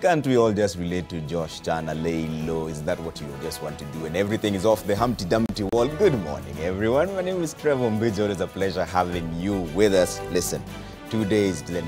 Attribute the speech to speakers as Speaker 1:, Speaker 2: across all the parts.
Speaker 1: Can't we all just relate to Josh Chana, lay low? Is that what you just want to do? And everything is off the Humpty Dumpty wall. Good morning, everyone. My name is Trevor Ombija. It is a pleasure having you with us. Listen, 2 days to the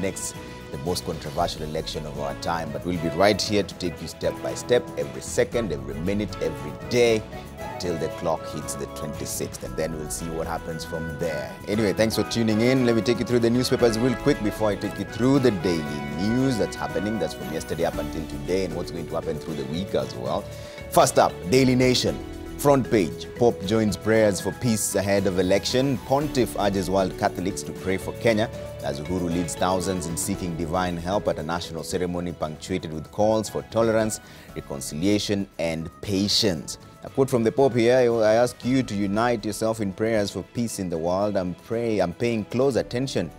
Speaker 1: most controversial election of our time, but we'll be right here to take you step by step, every second, every minute, every day, until the clock hits the 26th, and then we'll see what happens from there. Anyway, thanks for tuning in. Let me take you through the newspapers real quick before I take you through the daily news that's happening. That's from yesterday up until today, and what's going to happen through the week as well. First up, Daily Nation. Front page, Pope joins prayers for peace ahead of election. Pontiff urges world Catholics to pray for Kenya as Uhuru leads thousands in seeking divine help at a national ceremony punctuated with calls for tolerance, reconciliation, and patience. A quote from the Pope here: I ask you to unite yourself in prayers for peace in the world. I'm paying close attention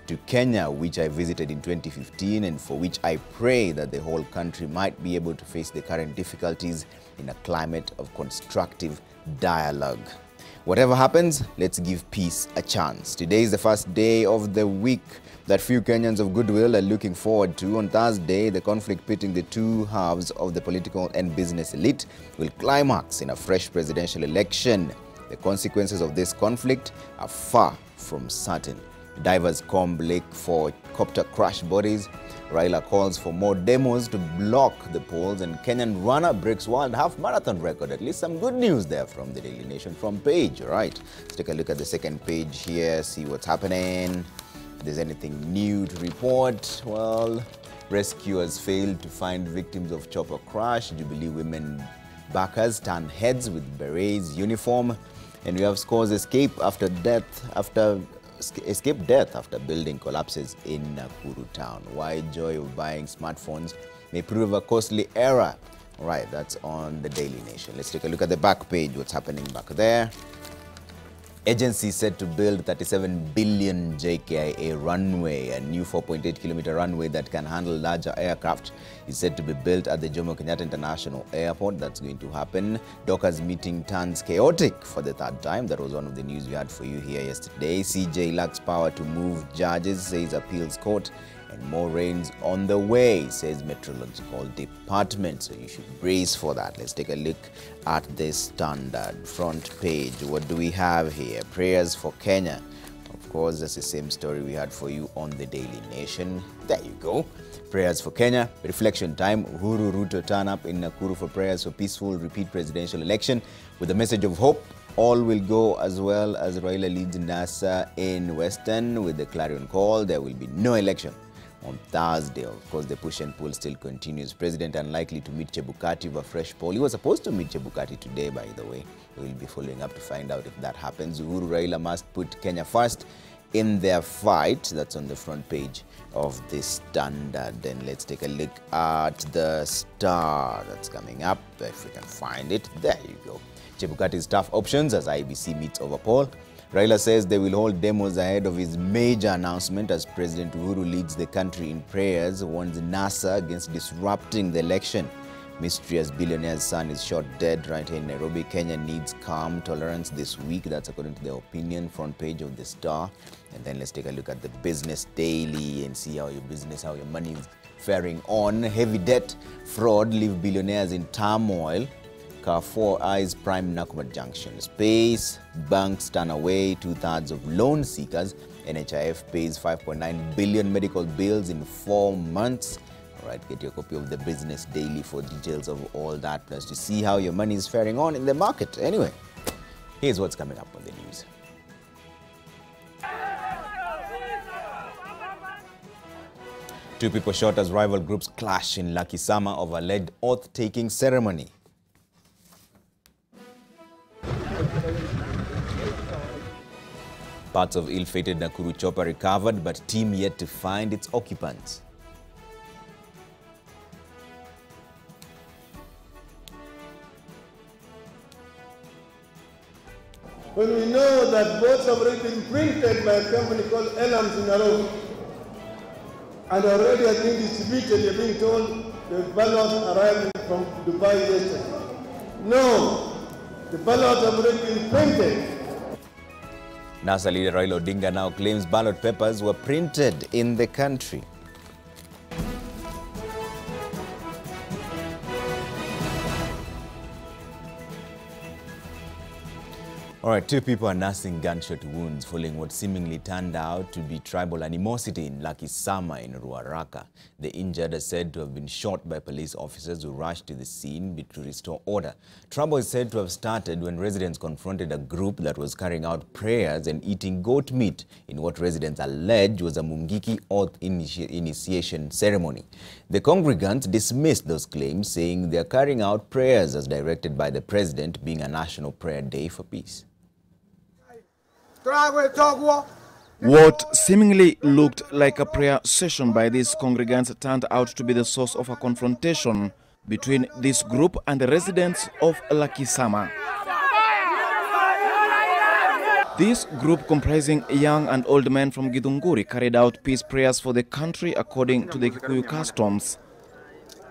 Speaker 1: to Kenya, which I visited in 2015, and for which I pray that the whole country might be able to face the current difficulties in a climate of constructive dialogue. Whatever happens, let's give peace a chance. Today is the first day of the week that few Kenyans of goodwill are looking forward to. On Thursday, the conflict pitting the two halves of the political and business elite will climax in a fresh presidential election. The consequences of this conflict are far from certain. Divers comb lake for copter crash bodies. Raila calls for more demos to block the polls, and Kenyan runner breaks world half marathon record. At least some good news there from the Daily Nation front page. All right, let's take a look at the second page here, see what's happening. If there's anything new to report. Well, rescuers failed to find victims of chopper crash. Jubilee women backers turn heads with berets uniform, and we have scores escape death after building collapses in Nakuru town. Why joy of buying smartphones may prove a costly error. All right, that's on the Daily Nation. Let's take a look at the back page, what's happening back there. Agency said to build 37 billion JKIA runway. A new 4.8-kilometer runway that can handle larger aircraft is said to be built at the Jomo Kenyatta International Airport. That's going to happen. Dockers meeting turns chaotic for the third time. That was one of the news we had for you here yesterday. CJ lacks power to move judges, says appeals court. And more rains on the way, says Meteorological Department. So you should brace for that. Let's take a look at the Standard front page. What do we have here? Prayers for Kenya. Of course, that's the same story we had for you on the Daily Nation. There you go. Prayers for Kenya. Reflection time. Uhuru Ruto turn up in Nakuru for prayers for peaceful repeat presidential election with a message of hope. All will go as well as Raila leads NASA in Western with the clarion call. There will be no election on Thursday. Of course, the push and pull still continues. President unlikely to meet Chebukati of a fresh poll. He was supposed to meet Chebukati today, by the way. We'll be following up to find out if that happens. Uhuru Raila must put Kenya first in their fight. That's on the front page of the Standard. Then let's take a look at the Star that's coming up. If we can find it. There you go. Chebukati's tough options as IBC meets over poll. Raila says they will hold demos ahead of his major announcement as President Uhuru leads the country in prayers, warns NASA against disrupting the election. Mysterious billionaire's son is shot dead right here in Nairobi. Kenya needs calm tolerance this week. That's according to the opinion front page of the Star. And then let's take a look at the Business Daily and see how your money is faring on. Heavy debt fraud leave billionaires in turmoil. Carrefour eyes prime Nakumatt Junction. Space banks turn away 2/3 of loan seekers. NHIF pays 5.9 billion medical bills in 4 months. All right, get your copy of the Business Daily for details of all that, plus to see how your money is faring on in the market. Anyway, here's what's coming up on the news. Two people shot as rival groups clash in luckysama over alleged oath-taking ceremony. Parts of ill-fated Nakuru chopper recovered, but team yet to find its occupants.
Speaker 2: When we know that votes have already been printed by a company called Elams in Nairobi, and already are being distributed, you're being told the ballots arrived from Dubai yesterday. No, the ballots have already been printed.
Speaker 1: NASA leader Raila Odinga now claims ballot papers were printed in the country. All right, 2 people are nursing gunshot wounds following what seemingly turned out to be tribal animosity in luckysama in Ruaraka. The injured are said to have been shot by police officers who rushed to the scene to restore order. Trouble is said to have started when residents confronted a group that was carrying out prayers and eating goat meat in what residents allege was a Mungiki oath initiation ceremony. The congregants dismissed those claims, saying they are carrying out prayers as directed by the president, being a national prayer day for peace.
Speaker 3: What seemingly looked like a prayer session by these congregants turned out to be the source of a confrontation between this group and the residents of luckysama. This group, comprising young and old men from Githunguri, carried out peace prayers for the country according to the Kikuyu customs.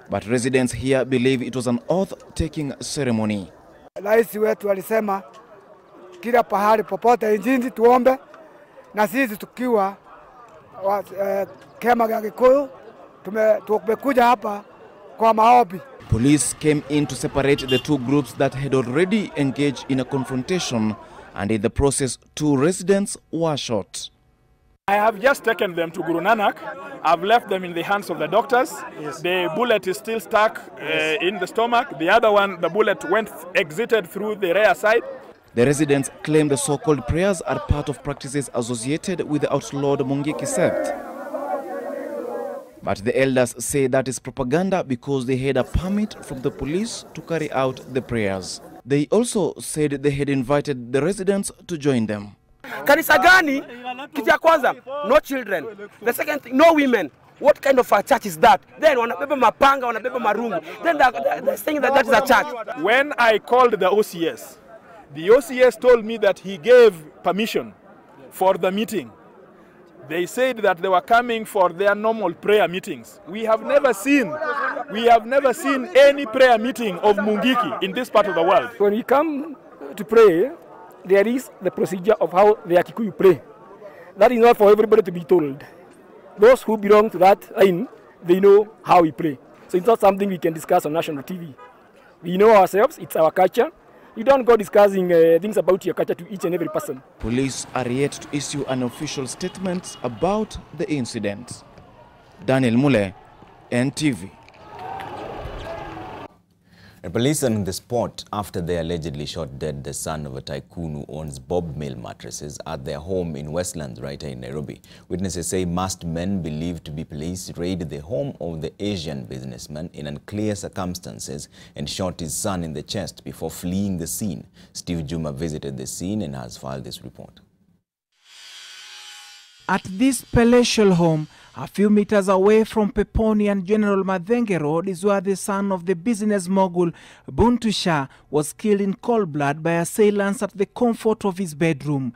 Speaker 3: But residents here believe it was an oath-taking ceremony.
Speaker 4: Rais wetu alisema kila pahali popote nchini tuombe, na sisi tukiwa kema ya Kikuyu tumekuja hapa kwa maombi.
Speaker 3: Police came in to separate the 2 groups that had already engaged in a confrontation, and in the process 2 residents were shot.
Speaker 5: I have just taken them to Guru Nanak. I've left them in the hands of the doctors. Yes. The bullet is still stuck in the stomach. The other one, the bullet exited through the rear side.
Speaker 3: The residents claim the so-called prayers are part of practices associated with the outlawed Mungiki sect. But the elders say that is propaganda because they had a permit from the police to carry out the prayers. They also said they had invited the residents to join them.
Speaker 6: Kanisa gani? Kitu ya kwanza, no children. The second thing, no women. What kind of a church is that? Then wanabeba mapanga, wanabeba marungu. Then they're saying that is a church.
Speaker 5: When I called the OCS told me that he gave permission for the meeting. They said that they were coming for their normal prayer meetings. We have never seen any prayer meeting of Mungiki in this part of the world.
Speaker 6: When we come to pray, there is the procedure of how the Kikuyu pray. That is not for everybody to be told. Those who belong to that line, they know how we pray. So it's not something we can discuss on national TV. We know ourselves, it's our culture. You don't go discussing things about your culture to each and every person.
Speaker 3: Police are yet to issue an official statement about the incident. Daniel Mule, NTV.
Speaker 1: And police are on the spot after they allegedly shot dead the son of a tycoon who owns Bob Mill mattresses at their home in Westlands, right here in Nairobi. Witnesses say masked men believed to be police raided the home of the Asian businessman in unclear circumstances and shot his son in the chest before fleeing the scene. Steve Juma visited the scene and has filed this report.
Speaker 7: At this palatial home, a few meters away from Peponi and General Madenge Road, is where the son of the business mogul Buntu Shah was killed in cold blood by assailants at the comfort of his bedroom.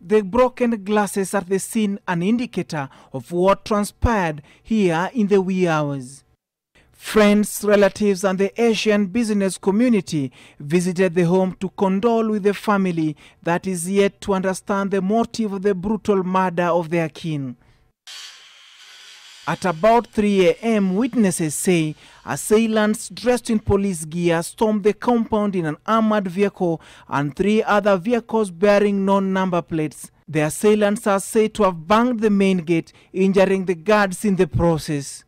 Speaker 7: The broken glasses at the scene, an indicator of what transpired here in the wee hours. Friends, relatives and the Asian business community visited the home to condole with the family that is yet to understand the motive of the brutal murder of their kin. At about 3 a.m., witnesses say assailants dressed in police gear stormed the compound in an armored vehicle and 3 other vehicles bearing non-number plates. The assailants are said to have banged the main gate, injuring the guards in the process.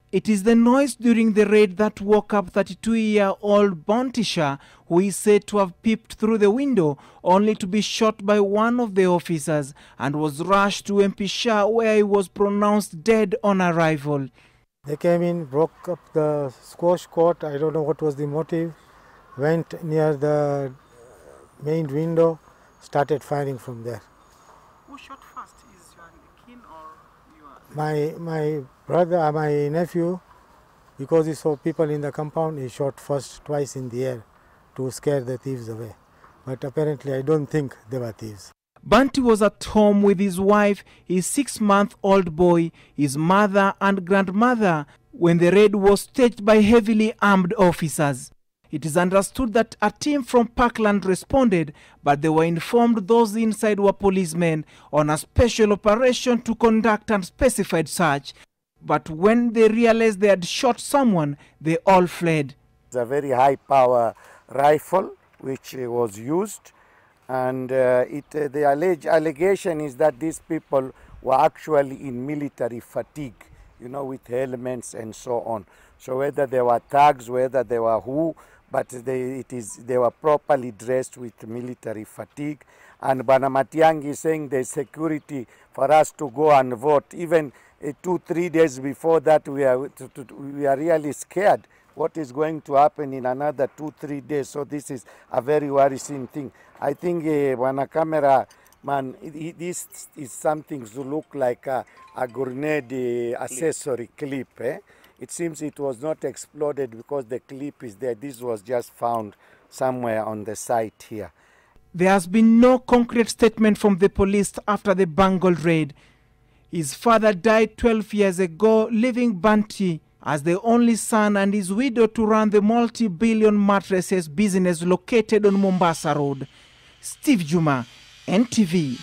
Speaker 7: It is the noise during the raid that woke up 32-year-old Bontisha, who is said to have peeped through the window only to be shot by one of the officers and was rushed to MP Shah, where he was pronounced dead on arrival.
Speaker 8: They came in, broke up the squash court. I don't know what was the motive. Went near the main window, started firing from there.
Speaker 7: Who shot first? Is your kin or your...
Speaker 8: My brother, my nephew, because he saw people in the compound, he shot first twice in the air to scare the thieves away. But apparently I don't think they were thieves.
Speaker 7: Banti was at home with his wife, his 6-month-old boy, his mother and grandmother when the raid was staged by heavily armed officers. It is understood that a team from Parkland responded, but they were informed those inside were policemen on a special operation to conduct unspecified search. But when they realized they had shot someone, they all fled.
Speaker 9: It's a very high-power rifle which was used, And the allegation is that these people were actually in military fatigue, you know, with helmets and so on. So whether they were thugs, whether they were who, but they were properly dressed with military fatigue. And Bwana Matiang'i is saying there's security for us to go and vote. Even 2-3 days before that, we are really scared what is going to happen in another 2-3 days. So this is a very worrisome thing. I think Bwana Camera man, this is something to look like a grenade accessory clip. It seems it was not exploded because the clip is there. This was just found somewhere on the site here.
Speaker 7: There has been no concrete statement from the police after the Bangle raid. His father died 12 years ago, leaving Banti as the only son and his widow to run the multi-billion mattresses business located on Mombasa Road. Steve Juma, NTV.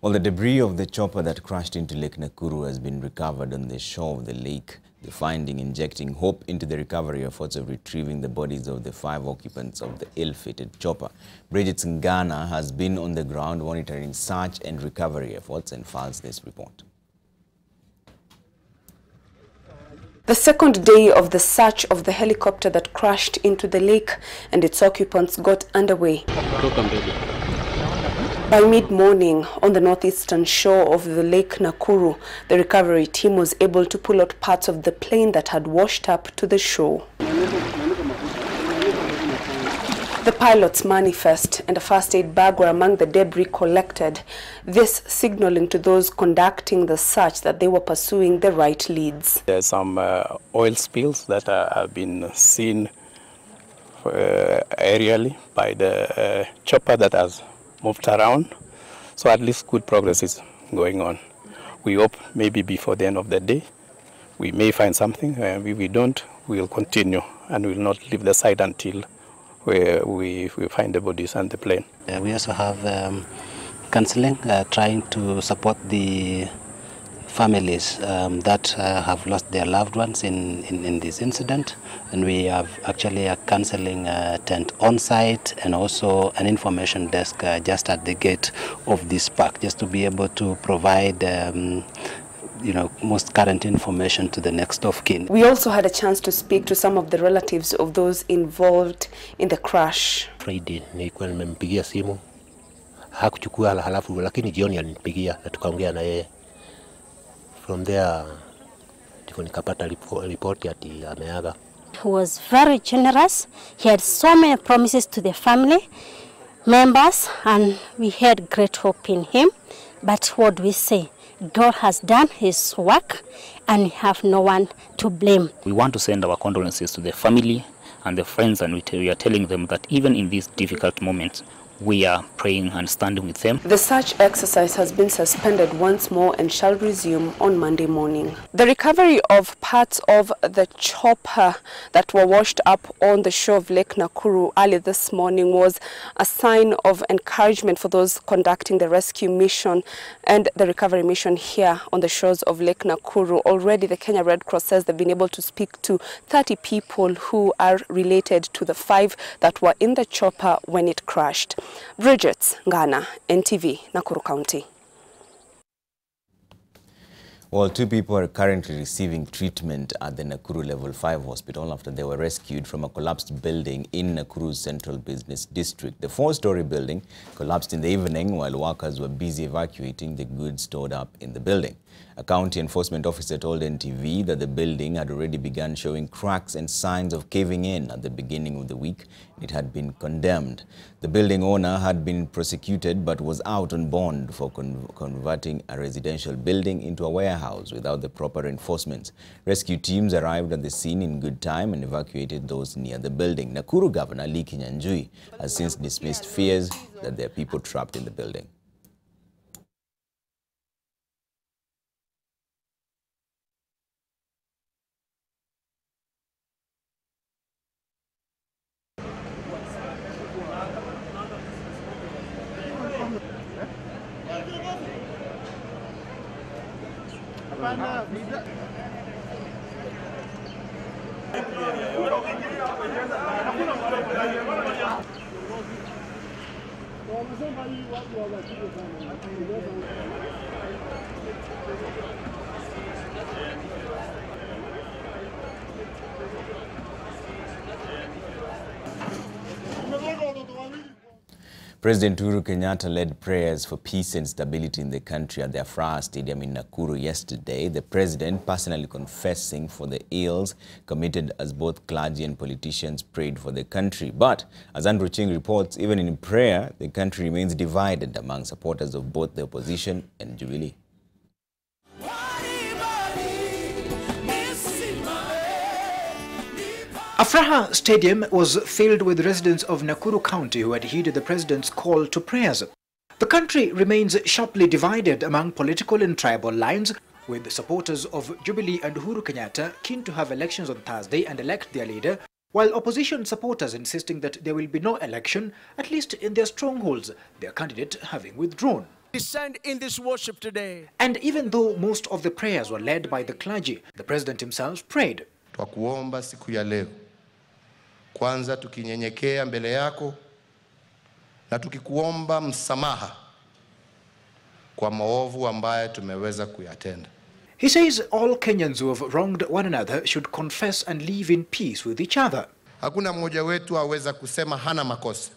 Speaker 1: Well, the debris of the chopper that crashed into Lake Nakuru has been recovered on the shore of the lake. The finding injecting hope into the recovery efforts of retrieving the bodies of the 5 occupants of the ill-fated chopper. Bridget Ngana has been on the ground monitoring search and recovery efforts and files this report.
Speaker 10: The second day of the search of the helicopter that crashed into the lake and its occupants got underway. By mid-morning, on the northeastern shore of the Lake Nakuru, the recovery team was able to pull out parts of the plane that had washed up to the shore. The pilot's manifest and a first aid bag were among the debris collected, this signaling to those conducting the search that they were pursuing the right leads.
Speaker 11: There are some oil spills that have been seen aerially by the chopper that has moved around, so at least good progress is going on. We hope maybe before the end of the day we may find something. If we don't, we'll continue and will not leave the site until we find the bodies and the plane.
Speaker 12: We also have counseling, trying to support the families that have lost their loved ones in this incident, and we have actually a counseling tent on site and also an information desk just at the gate of this park, just to be able to provide most current information to the next of kin.
Speaker 10: We also had a chance to speak to some of the relatives of those involved in the crash.
Speaker 13: Friday nilikuwa nimempigia simu, hakuchukua, halafu lakini jioni alinipigia na tukaongea na yeye. From there, nikapata ripoti ati ameaga.
Speaker 14: He was very generous. He had so many promises to the family members, and we had great hope in him. But what do we say? God has done his work, and we have no one to blame.
Speaker 15: We want to send our condolences to the family and the friends, and we are telling them that even in these difficult moments, we are praying and standing with them.
Speaker 10: The search exercise has been suspended once more and shall resume on Monday morning. The recovery of parts of the chopper that were washed up on the shore of Lake Nakuru early this morning was a sign of encouragement for those conducting the rescue mission and the recovery mission here on the shores of Lake Nakuru. Already the Kenya Red Cross says they've been able to speak to 30 people who are related to the 5 that were in the chopper when it crashed. Bridget Ngana, NTV, Nakuru County.
Speaker 1: Well, 2 people are currently receiving treatment at the Nakuru Level 5 hospital after they were rescued from a collapsed building in Nakuru's Central Business District. The 4-story building collapsed in the evening while workers were busy evacuating the goods stored up in the building. A county enforcement officer told NTV that the building had already begun showing cracks and signs of caving in at the beginning of the week. It had been condemned. The building owner had been prosecuted but was out on bond for converting a residential building into a warehouse without the proper enforcement. Rescue teams arrived at the scene in good time and evacuated those near the building. Nakuru Governor Lee Kinyanjui has since dismissed fears that there are people trapped in the building. President Uhuru Kenyatta led prayers for peace and stability in the country at the Farah Stadium in Nakuru yesterday. The president personally confessing for the ills committed as both clergy and politicians prayed for the country. But as Andrew Ching reports, even in prayer, the country remains divided among supporters of both the opposition and Jubilee.
Speaker 16: Farah Stadium was filled with residents of Nakuru County who had heeded the president's call to prayers. The country remains sharply divided among political and tribal lines, with supporters of Jubilee and Uhuru Kenyatta keen to have elections on Thursday and elect their leader, while opposition supporters insisting that there will be no election, at least in their strongholds, their candidate having withdrawn.
Speaker 17: Descend in this worship today.
Speaker 16: And even though most of the prayers were led by the clergy, the president himself prayed.
Speaker 18: Twakuomba siku ya leo. Kwanza tukinyenyekea mbele yako na tukikuomba msamaha kwa maovu ambaye tumeweza kuyatenda.
Speaker 16: He says all Kenyans who have wronged one another should confess and live in peace with each other.
Speaker 18: Hakuna mmoja wetu aweza kusema hana makosa.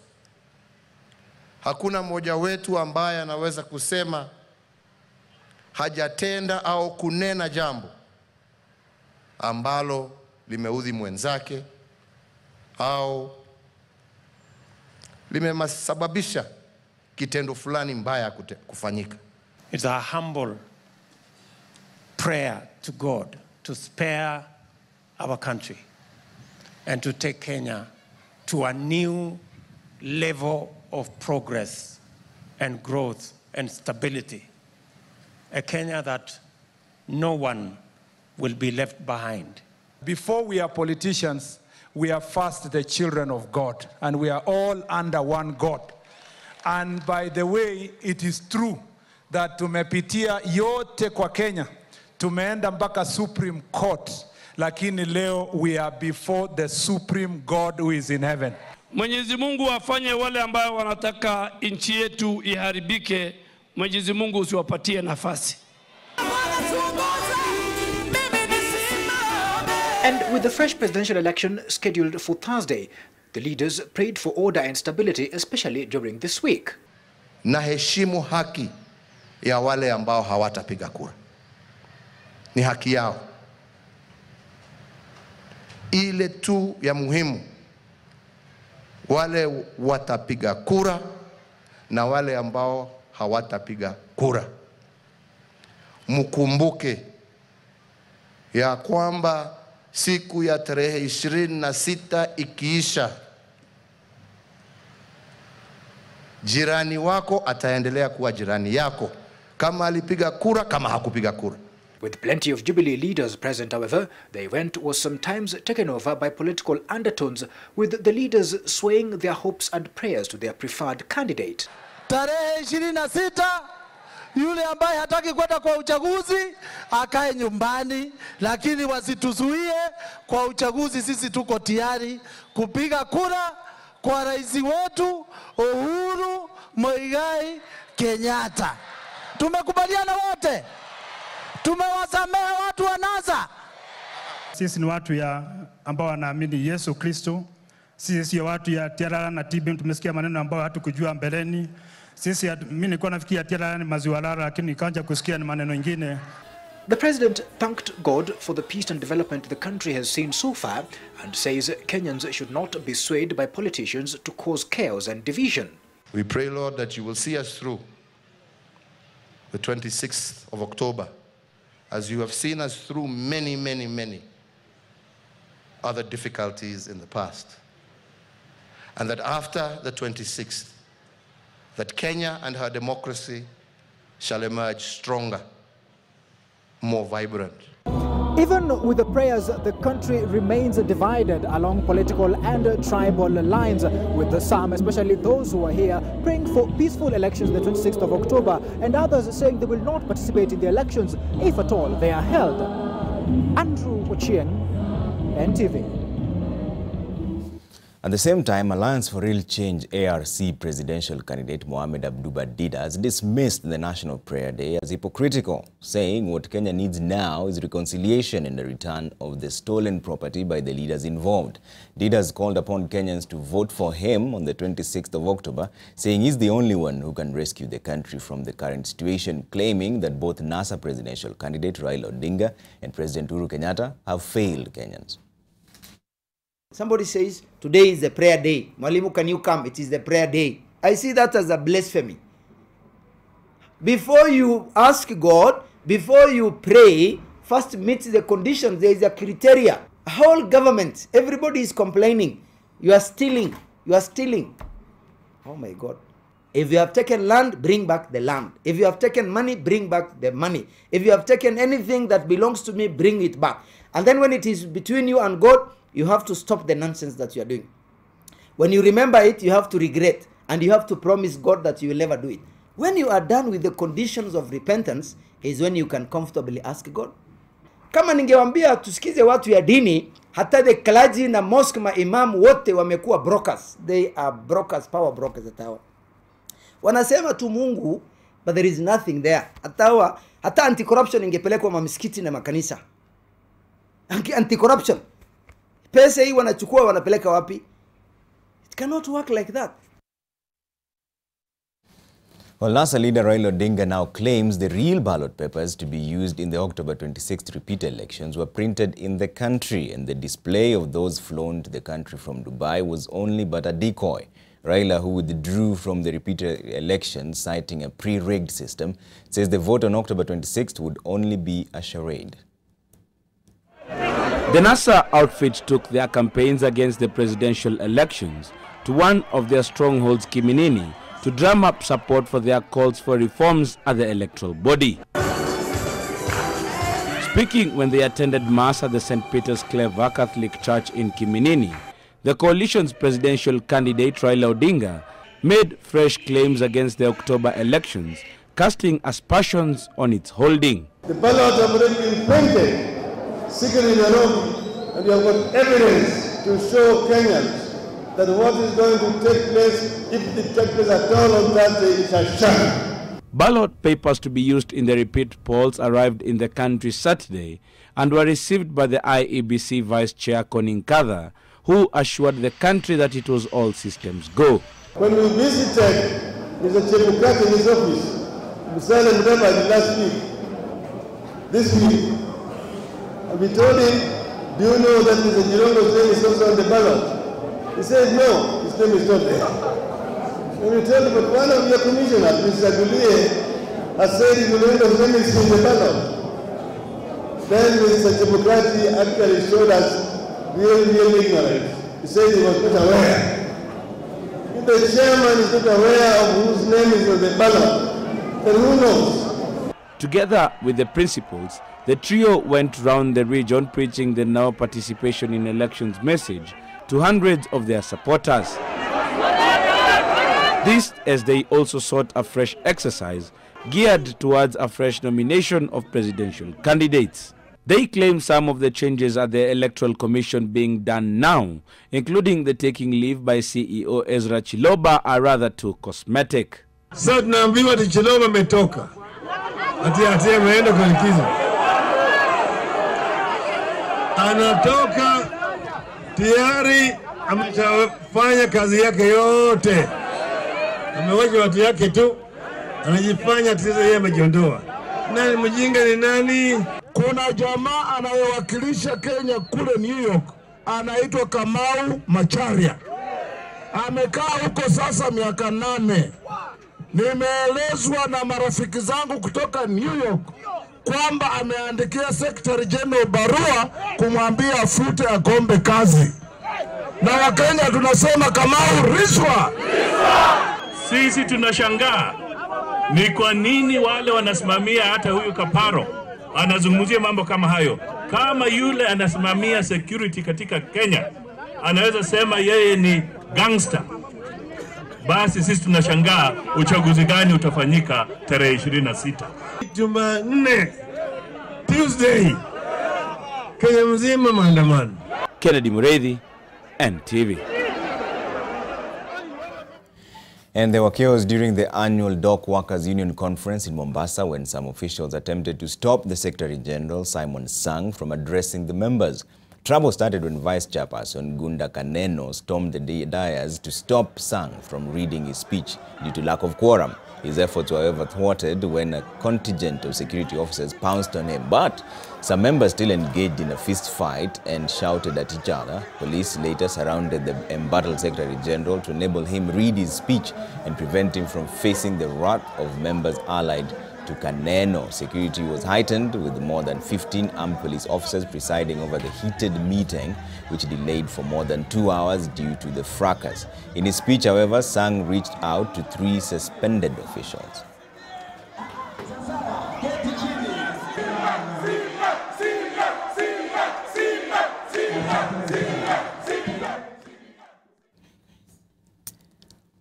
Speaker 18: Hakuna mmoja wetu ambaye anaweza kusema hajatenda au kunena jambo ambalo limeudhi mwenzake au limesababisha kitendo fulani mbaya kufanyika.
Speaker 19: It's a humble prayer to God to spare our country and to take Kenya to a new level of progress and growth and stability. A Kenya that no one will be left behind.
Speaker 20: Before we are politicians, we are first the children of God, and we are all under one God. And by the way, it is true that tumepitia yote kwa Kenya, tumeenda mpaka Supreme Court, lakini leo we are before the Supreme God who is in heaven.
Speaker 21: Mwenyezi Mungu afanye wale ambao wanataka nchi yetu iharibike, Mwenyezi Mungu usiwapatie nafasi.
Speaker 16: And with the fresh presidential election scheduled for Thursday, the leaders prayed for order and stability, especially during this week.
Speaker 18: Naheshimu haki ya wale ambao hawatapiga kura. Ni haki yao. Ile tu ya muhimu, wale watapiga kura na wale ambao hawatapiga kura. Mkumbuke ya kwamba siku ya tarehe 26 ikiisha, jirani wako ataendelea kuwa jirani yako, kama alipiga kura, kama hakupiga kura.
Speaker 16: With plenty of Jubilee leaders present, however, the event was sometimes taken over by political undertones, with the leaders swaying their hopes and prayers to their preferred candidate.
Speaker 17: Tarehe 26 yule ambaye hataki kwenda kwa uchaguzi akae nyumbani, lakini wasituzuie kwa uchaguzi. Sisi tuko tayari kupiga kura kwa rais wetu Uhuru Muigai Kenyatta. Tumekubaliana wote, tumewasamehe watu wa NASA.
Speaker 22: Sisi ni watu ambao wanaamini Yesu Kristo. Sisi sio watu ya tiara na tibi. Tumesikia maneno ambayo hatukujua mbeleni. Mimi nilikuwa nafikiria tiara ni maziwa lala, lakini nikaanza kusikia ni maneno mengine.
Speaker 16: The president thanked God for the peace and development the country has seen so far, and says Kenyans should not be swayed by politicians to cause chaos and division.
Speaker 18: We pray, Lord, that you will see us through the 26th of October, as you have seen us through many, many, many other difficulties in the past. And that after the 26th, that Kenya and her democracy shall emerge stronger, more vibrant.
Speaker 16: Even with the prayers, the country remains divided along political and tribal lines, with some, especially those who are here, praying for peaceful elections the 26th of October, and others saying they will not participate in the elections if at all they are held. Andrew Ochieng, NTV.
Speaker 1: At the same time, Alliance for Real Change ARC presidential candidate Mohamed Abdubadida has dismissed the National Prayer Day as hypocritical, saying what Kenya needs now is reconciliation and the return of the stolen property by the leaders involved. Dida has called upon Kenyans to vote for him on the 26th of October, saying he's the only one who can rescue the country from the current situation, claiming that both NASA presidential candidate Raila Odinga and President Uhuru Kenyatta have failed Kenyans.
Speaker 2: Somebody says, today is the prayer day. Mwalimu, can you come? It is the prayer day. I see that as a blasphemy. Before you ask God, before you pray, first meet the conditions. There is a criteria. Whole government, everybody is complaining. You are stealing. You are stealing. Oh my God. If you have taken land, bring back the land. If you have taken money, bring back the money. If you have taken anything that belongs to me, bring it back. And then when it is between you and God, you have to stop the nonsense that you are doing. When you remember it, you have to regret. And you have to promise God that you will never do it. When you are done with the conditions of repentance, is when you can comfortably ask God. Kama ningewambia tusikize watu ya dini, hata the clergy na mosque maimam wote wamekuwa brokers. They are brokers, power brokers atawa. Wanasema tu Mungu, but there is nothing there. Atawa, hata anti-corruption ingepelekwa mamisikiti na makanisa. Anti-corruption. Pesa hii wanachukua wanapeleka wapi? It cannot work like that.
Speaker 1: Well, NASA leader Raila Odinga now claims the real ballot papers to be used in the October 26th repeat elections were printed in the country, and the display of those flown to the country from Dubai was only but a decoy. Raila, who withdrew from the repeated elections citing a pre-rigged system, says the vote on October 26th would only be a charade.
Speaker 4: The NASA outfit took their campaigns against the presidential elections to one of their strongholds, Kiminini, to drum up support for their calls for reforms at the electoral body. Speaking when they attended Mass at the St. Peter's Clever Catholic Church in Kiminini, the coalition's presidential candidate Raila Odinga made fresh claims against the October elections, casting aspersions on its holding.
Speaker 23: The ballots have already been printed, secretly in Nairobi, and you have got evidence to show Kenyans that what is going to take place, if it takes place at all on Thursday, is a sham.
Speaker 4: Ballot papers to be used in the repeat polls arrived in the country Saturday and were received by the IEBC Vice Chair Konin Kadha, who assured the country that it was all systems go.
Speaker 23: When we visited Mr. Chebukati in his office, Mr. Mudavadi last week, this week, and we told him, do you know that Mr. Jirongo's name is also on the ballot? He said, no, his name is not there. When we told him, but one of your commissioners, Mr. Gulie, has said his name is in the ballot. Then Mr. Chebukati actually showed us real ignorance. He said he was not aware. If the chairman is not aware of whose name is on the ballot, then who knows?
Speaker 4: Together with the principals, the trio went round the region preaching the no participation in elections message to hundreds of their supporters. This as they also sought a fresh exercise geared towards a fresh nomination of presidential candidates. They claim some of the changes at the Electoral Commission being done now, including the taking leave by CEO Ezra Chiloba, are rather too cosmetic.
Speaker 23: Sasa tunaambiwa ati Chiloba ametoka. Ati ameenda kwa likizo. Anatoka tayari ameshafanya kazi yake yote. Amewacha watu yake tu. Anajifanya tatizo yeye amejiondoa. Nani mjinga ni nani?
Speaker 24: Kuna jamaa anayewakilisha Kenya kule New York, anaitwa Kamau Macharia. Amekaa huko sasa miaka 8. Nimeelezwa na marafiki zangu kutoka New York kwamba ameandikia Secretary General barua kumwambia afute agombe kazi. Na Wakenya tunasema Kamau riswa.
Speaker 25: Sisi tunashangaa ni kwa nini wale wanasimamia hata huyu Kaparo anazungumzia mambo kama hayo. Kama yule anasimamia security katika Kenya anaweza sema yeye ni gangster, basi sisi tunashangaa uchaguzi gani utafanyika tarehe 26.
Speaker 23: Jumanne, Tuesday, Kenya mzima maandamano.
Speaker 4: Kennedy Mureithi, NTV.
Speaker 1: And there were chaos during the annual Dock Workers Union conference in Mombasa when some officials attempted to stop the Secretary General, Simon Sang, from addressing the members. Trouble started when Vice Chairperson Gunda Kaneno stormed the dais to stop Sang from reading his speech due to lack of quorum. His efforts were however thwarted when a contingent of security officers pounced on him. But some members still engaged in a fist fight and shouted at each other. Police later surrounded the embattled Secretary General to enable him read his speech and prevent him from facing the wrath of members allied to Kaneno. Security was heightened with more than 15 armed police officers presiding over the heated meeting, which delayed for more than 2 hours due to the fracas. In his speech, however, Sang reached out to 3 suspended officials.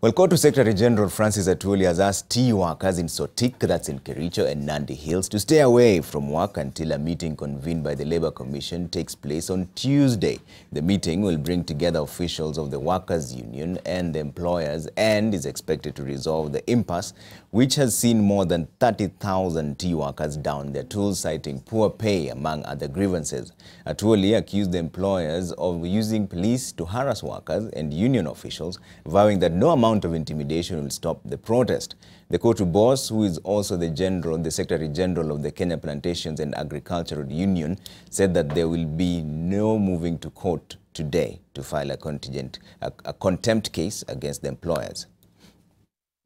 Speaker 1: Well, Kotu Secretary General Francis Atwoli has asked tea workers in Sotik, that's in Kericho and Nandi Hills, to stay away from work until a meeting convened by the Labour Commission takes place on Tuesday. The meeting will bring together officials of the Workers' Union and the employers and is expected to resolve the impasse, which has seen more than 30,000 tea workers down their tools, citing poor pay, among other grievances. Atwoli accused the employers of using police to harass workers and union officials, vowing that no amount of intimidation will stop the protest. The Kotu boss, who is also the Secretary General of the Kenya Plantations and Agricultural Union, said that there will be no moving to court today to file a contempt case against the employers.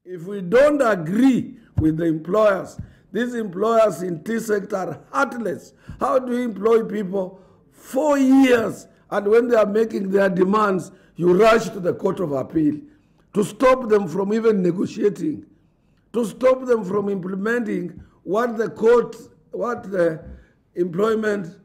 Speaker 23: If we don't agree with the employers, these employers in tea sector are heartless. How do you employ people 4 years, and when they are making their demands, you rush to the Court of Appeal to stop them from even negotiating, to stop them from implementing what the Employment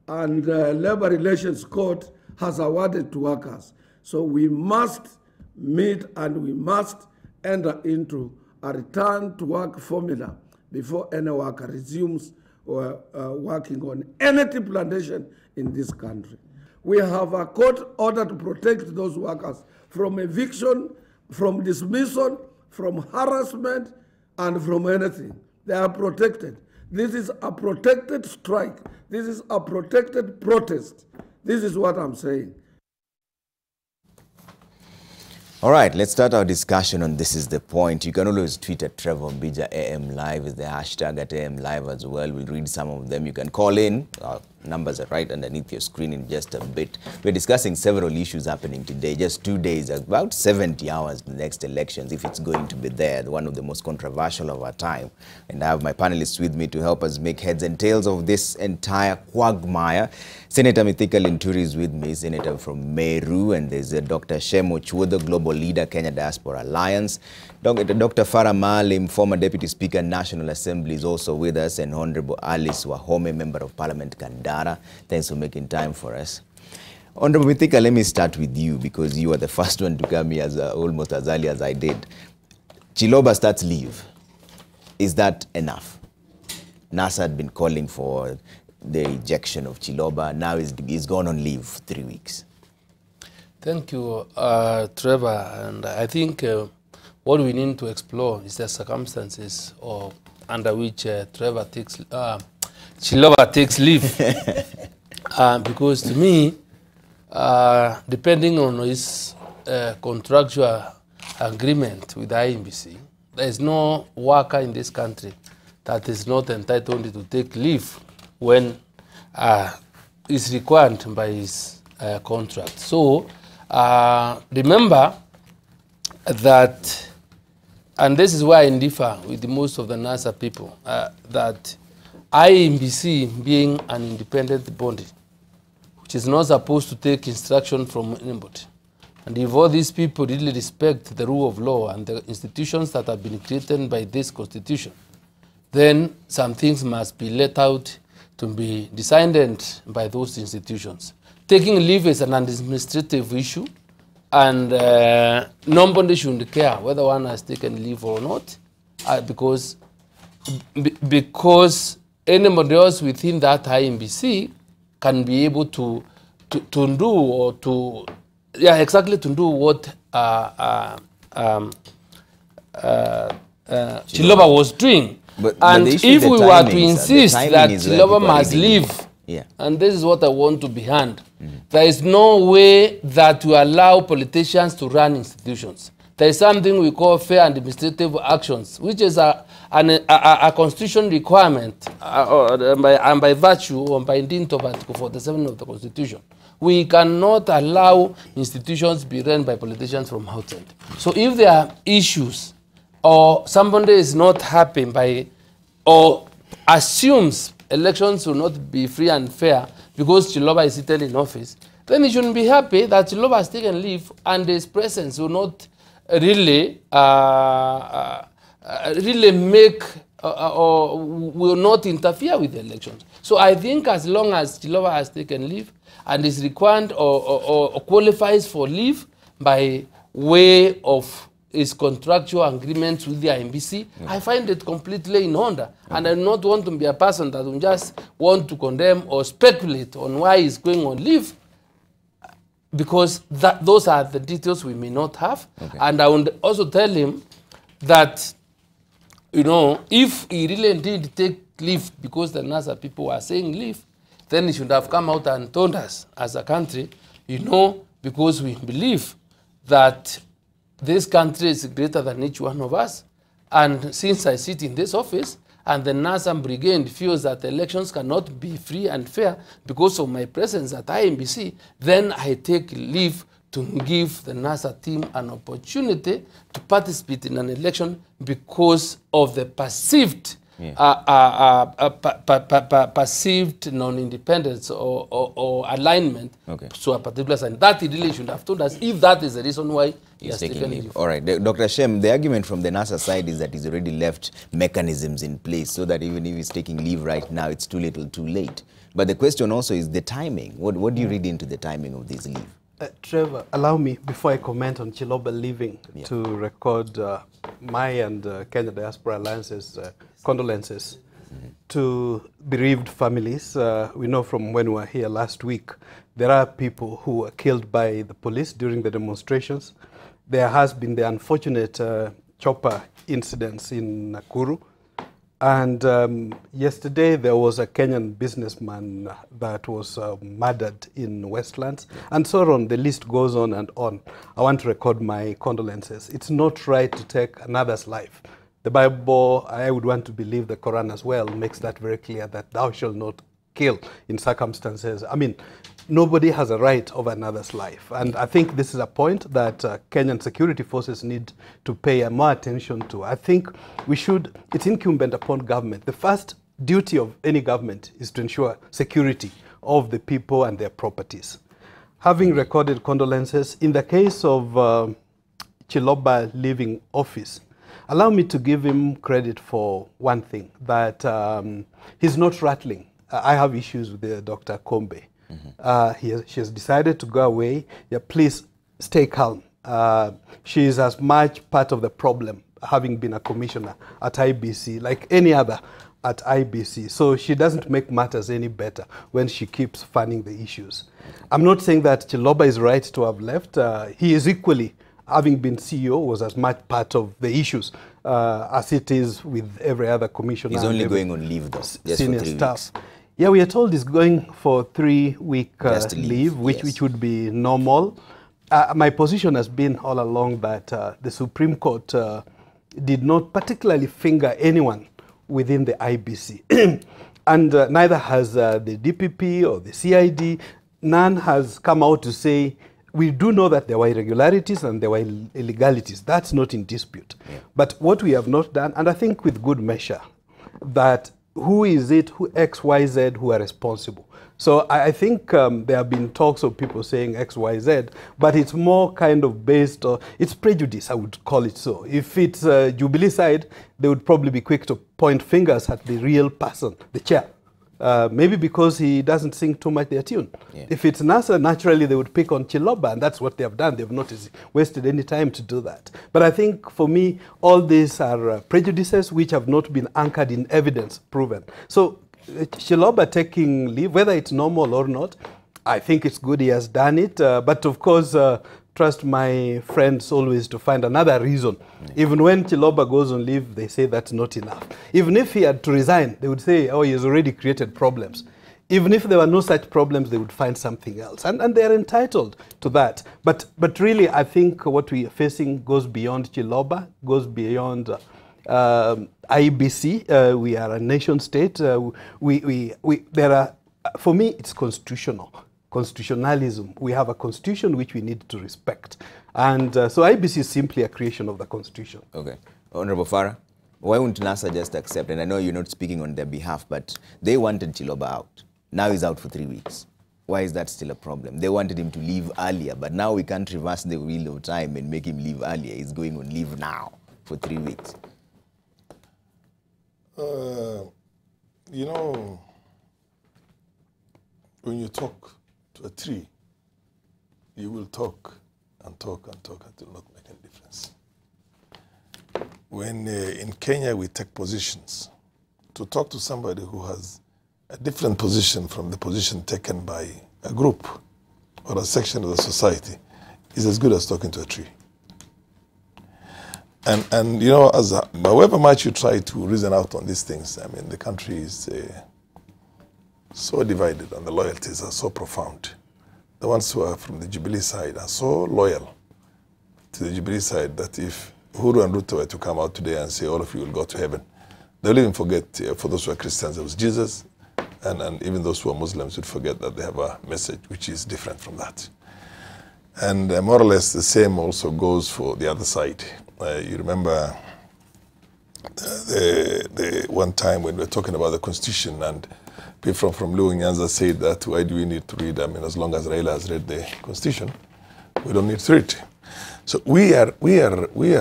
Speaker 23: and Labor Relations Court has awarded to workers. So we must meet and we must enter into a return to work formula before any worker resumes working on any tea plantation in this country. We have a court order to protect those workers from eviction, from dismissal, from harassment, and from anything. They are protected. This is a protected strike. This is a protected protest. This is what I'm saying.
Speaker 1: All right, let's start our discussion on This Is The Point. You can always tweet at Trevor Ombija. AMLive is the hashtag at AMLive as well. We'll read some of them. You can call in. Our numbers are right underneath your screen in just a bit. We're discussing several issues happening today. Just 2 days, about 70 hours the next elections, if it's going to be there. One of the most controversial of our time. And I have my panelists with me to help us make heads and tails of this entire quagmire. Senator Mithika Linturi is with me, Senator from Meru, and there's Dr. Shem Ochuodho, Global Leader, Kenya Diaspora Alliance. Dr. Farah Maalim, former Deputy Speaker, National Assembly, is also with us, and Honorable Alice Wahome, Member of Parliament, Kandara. Thanks for making time for us. Honorable Mithika, let me start with you because you were the first one to come here almost as early as I did. Chiloba starts leave. Is that enough? NASA had been calling for the ejection of Chiloba. Now he's gone on leave 3 weeks.
Speaker 3: Thank you, Trevor. And I think what we need to explore is the circumstances under which Chiloba takes leave. Because to me, depending on his contractual agreement with the IMBC, there is no worker in this country that is not entitled to take leave when is required by his contract. So remember that, and this is why I differ with most of the NASA people, that IMBC being an independent body, which is not supposed to take instruction from anybody, and if all these people really respect the rule of law and the institutions that have been created by this constitution, then some things must be let out to be decided by those institutions. Taking leave is an administrative issue, and nobody should care whether one has taken leave or not, because anybody else within that IMBC can be able to do or to, yeah, exactly to do what Chiloba was doing. And if we were to insist that Chiloba must leave, and this is what I want to be hand, there is no way that we allow politicians to run institutions. There is something we call fair and administrative actions, which is a constitutional requirement and by virtue or by dint of Article 47 of the Constitution. We cannot allow institutions to be run by politicians from outside. So if there are issues or somebody is not happy by or assumes elections will not be free and fair because Chiloba is seated in office, then he shouldn't be happy that Chiloba has taken leave and his presence will not really make or will not interfere with the elections. So I think as long as Chiloba has taken leave and is required or qualifies for leave by way of his contractual agreements with the IMBC, I find it completely in order. And I do not want to be a person that will just want to condemn or speculate on why he's going on leave, because those are the details we may not have. And I would also tell him that, you know, if he really did take leave because the NASA people were saying leave, then he should have come out and told us as a country, you know, because we believe that this country is greater than each one of us. And since I sit in this office and the NASA brigade feels that elections cannot be free and fair because of my presence at IMBC, then I take leave to give the NASA team an opportunity to participate in an election because of the perceived perceived non-independence or alignment to a particular side. That he really should have told us if that is the reason why he has taken leave.
Speaker 1: All right, Dr. Shem, the argument from the NASA side is that he's already left mechanisms in place so that even if he's taking leave right now, it's too little too late. But the question also is the timing. What do you read into the timing of this leave?
Speaker 5: Trevor, allow me, before I comment on Chiloba leaving, to record my and Kenya Diaspora Alliance's condolences to bereaved families. We know from when we were here last week, there are people who were killed by the police during the demonstrations. There has been the unfortunate chopper incidents in Nakuru. And yesterday there was a Kenyan businessman that was murdered in Westlands, and so on. The list goes on and on. I want to record my condolences. It's not right to take another's life. The Bible, I would want to believe the Quran as well, makes that very clear, that thou shalt not kill in circumstances. I mean, nobody has a right over another's life. And I think this is a point that Kenyan security forces need to pay more attention to. I think we should, it's incumbent upon government. The first duty of any government is to ensure security of the people and their properties. Having recorded condolences, in the case of Chiloba leaving office, allow me to give him credit for one thing, that he's not rattling. I have issues with Dr. Kombe. She has decided to go away. Yeah, please stay calm. She is as much part of the problem, having been a commissioner at IBC, like any other at IBC. So she doesn't make matters any better when she keeps fanning the issues. I'm not saying that Chiloba is right to have left. He is equally, having been CEO, was as much part of the issues as it is with every other commissioner.
Speaker 1: He's only going on leave, though, just
Speaker 5: senior
Speaker 1: for 3
Speaker 5: staff. Weeks. Yeah, we are told he's going for 3-week leave, which would be normal. My position has been all along that the Supreme Court did not particularly finger anyone within the IBC. And neither has the DPP or the CID. None has come out to say, we do know that there were irregularities and there were illegalities. That's not in dispute. But what we have not done, and I think with good measure, that who is it, who X, Y, Z, who are responsible. So I think there have been talks of people saying X, Y, Z, but it's more kind of based on, it's prejudice, I would call it so. If it's Jubilee side, they would probably be quick to point fingers at the real person, the chair. Maybe because he doesn't sing too much their tune. If it's NASA, naturally they would pick on Chiloba, and that's what they have done. They've not wasted any time to do that. But I think for me, all these are prejudices which have not been anchored in evidence proven. So Chiloba taking leave, whether it's normal or not, I think it's good he has done it. But of course, trust my friends always to find another reason. Even when Chiloba goes on leave, they say that's not enough. Even if he had to resign, they would say, oh, he has already created problems. Even if there were no such problems, they would find something else. And they are entitled to that. But really, I think what we are facing goes beyond Chiloba, goes beyond IBC. We are a nation state. There are, for me, it's constitutional. Constitutionalism. We have a constitution which we need to respect. And so IBC is simply a creation of the constitution.
Speaker 1: Okay. Honorable Farah, why wouldn't NASA just accept? And I know you're not speaking on their behalf, but they wanted Chiloba out. Now he's out for 3 weeks. Why is that still a problem? They wanted him to leave earlier, but now we can't reverse the wheel of time and make him leave earlier. He's going on leave now for 3 weeks.
Speaker 23: You know, when you talk to a tree, you will talk and talk and talk until not make any difference. When in Kenya we take positions, to talk to somebody who has a different position from the position taken by a group or a section of the society is as good as talking to a tree. And you know, however much you try to reason out on these things, I mean, the country is so divided and the loyalties are so profound. The ones who are from the Jubilee side are so loyal to the Jubilee side that if Uhuru and Ruto were to come out today and say all of you will go to heaven, they'll even forget, for those who are Christians, it was Jesus, and even those who are Muslims would forget that they have a message which is different from that. And more or less the same also goes for the other side. You remember the one time when we were talking about the Constitution and people from Luo Nyanza said that why do we need to read? I mean, as long as Raila has read the Constitution, we don't need to read. So we are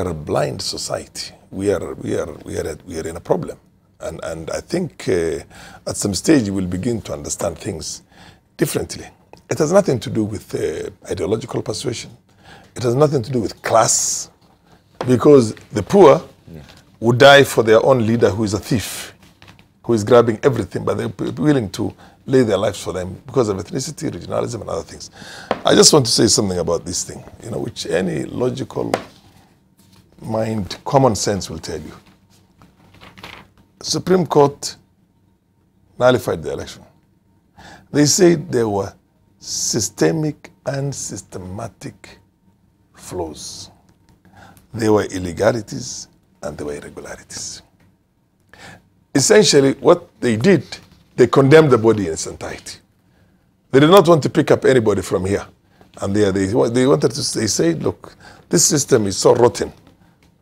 Speaker 23: a blind society. We are in a problem. And I think at some stage you will begin to understand things differently. It has nothing to do with ideological persuasion. It has nothing to do with class, because the poor would die for their own leader who is a thief, who is grabbing everything, but they're willing to lay their lives for them because of ethnicity, regionalism, and other things. I just want to say something about this thing, you know, which any logical mind, common sense will tell you. Supreme Court nullified the election. They said there were systemic and systematic flaws. There were illegalities and there were irregularities. Essentially, what they did, they condemned the body in its entirety. They did not want to pick up anybody from here. And they wanted to, they said, look, this system is so rotten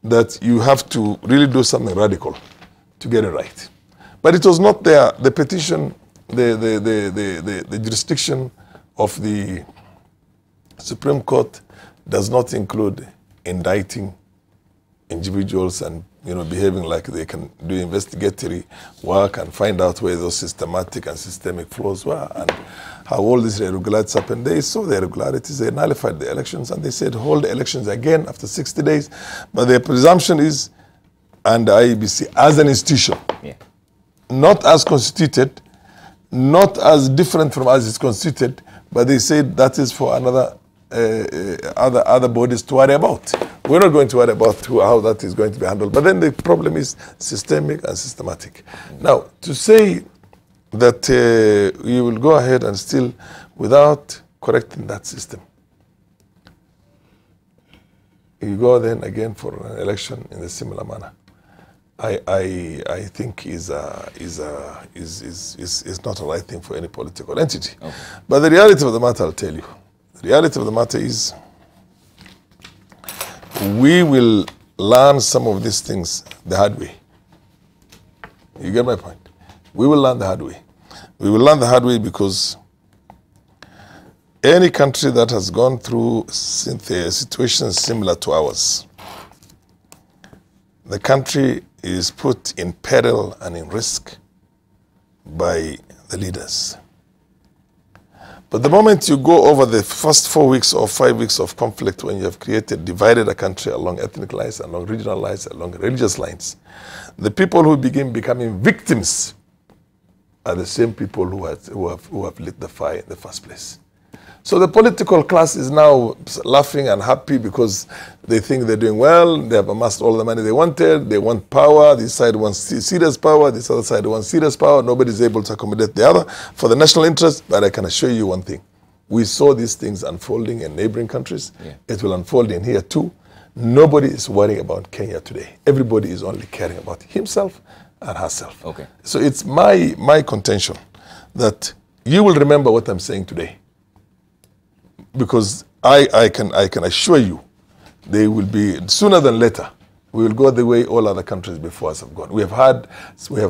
Speaker 23: that you have to really do something radical to get it right. But it was not there. The petition, the jurisdiction of the Supreme Court does not include indicting individuals and, you know, behaving like they can do investigatory work and find out where those systematic and systemic flaws were and how all these irregularities happened. They saw the irregularities, they nullified the elections, and they said hold the elections again after 60 days. But the presumption is under IEBC as an institution, not as constituted, not as different from as it's constituted, but they said that is for another other bodies to worry about. We're not going to worry about how that is going to be handled. But then the problem is systemic and systematic. Now, to say that you will go ahead and still, without correcting that system, you go then again for an election in a similar manner, I think is not a right thing for any political entity. Okay. But the reality of the matter, I'll tell you. The reality of the matter is we will learn some of these things the hard way. You get my point? We will learn the hard way. We will learn the hard way because any country that has gone through situations similar to ours, the country is put in peril and in risk by the leaders. But the moment you go over the first 4 weeks or 5 weeks of conflict, when you have divided a country along ethnic lines, along regional lines, along religious lines, the people who begin becoming victims are the same people who have lit the fire in the first place.
Speaker 6: So the political class is now laughing and happy because they think they're doing well. They have amassed all the money they wanted. They want power. This side wants serious power. This other side wants serious power. Nobody's able to accommodate the other for the national interest. But I can assure you one thing. We saw these things unfolding in neighboring countries. Yeah. It will unfold in here too. Nobody is worrying about Kenya today. Everybody is only caring about himself and herself. Okay. So it's my contention that you will remember what I'm saying today. Because I can assure you, they will be sooner than later. We will go the way all other countries before us have gone. We have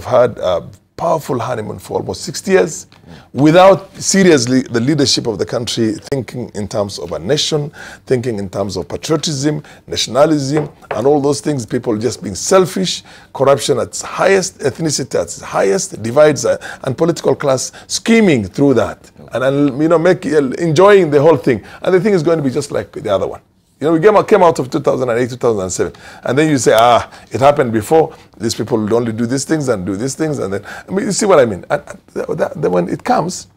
Speaker 6: had a powerful honeymoon for almost 60 years, without seriously the leadership of the country thinking in terms of a nation, thinking in terms of patriotism, nationalism, and all those things. People just being selfish, corruption at its highest, ethnicity at its highest, divides and political class scheming through that, and enjoying the whole thing. And the thing is going to be just like the other one. You know, we came out of 2008, 2007, and then you say, it happened before. These people would only do these things and do these things, and then, you see what I mean? When it comes,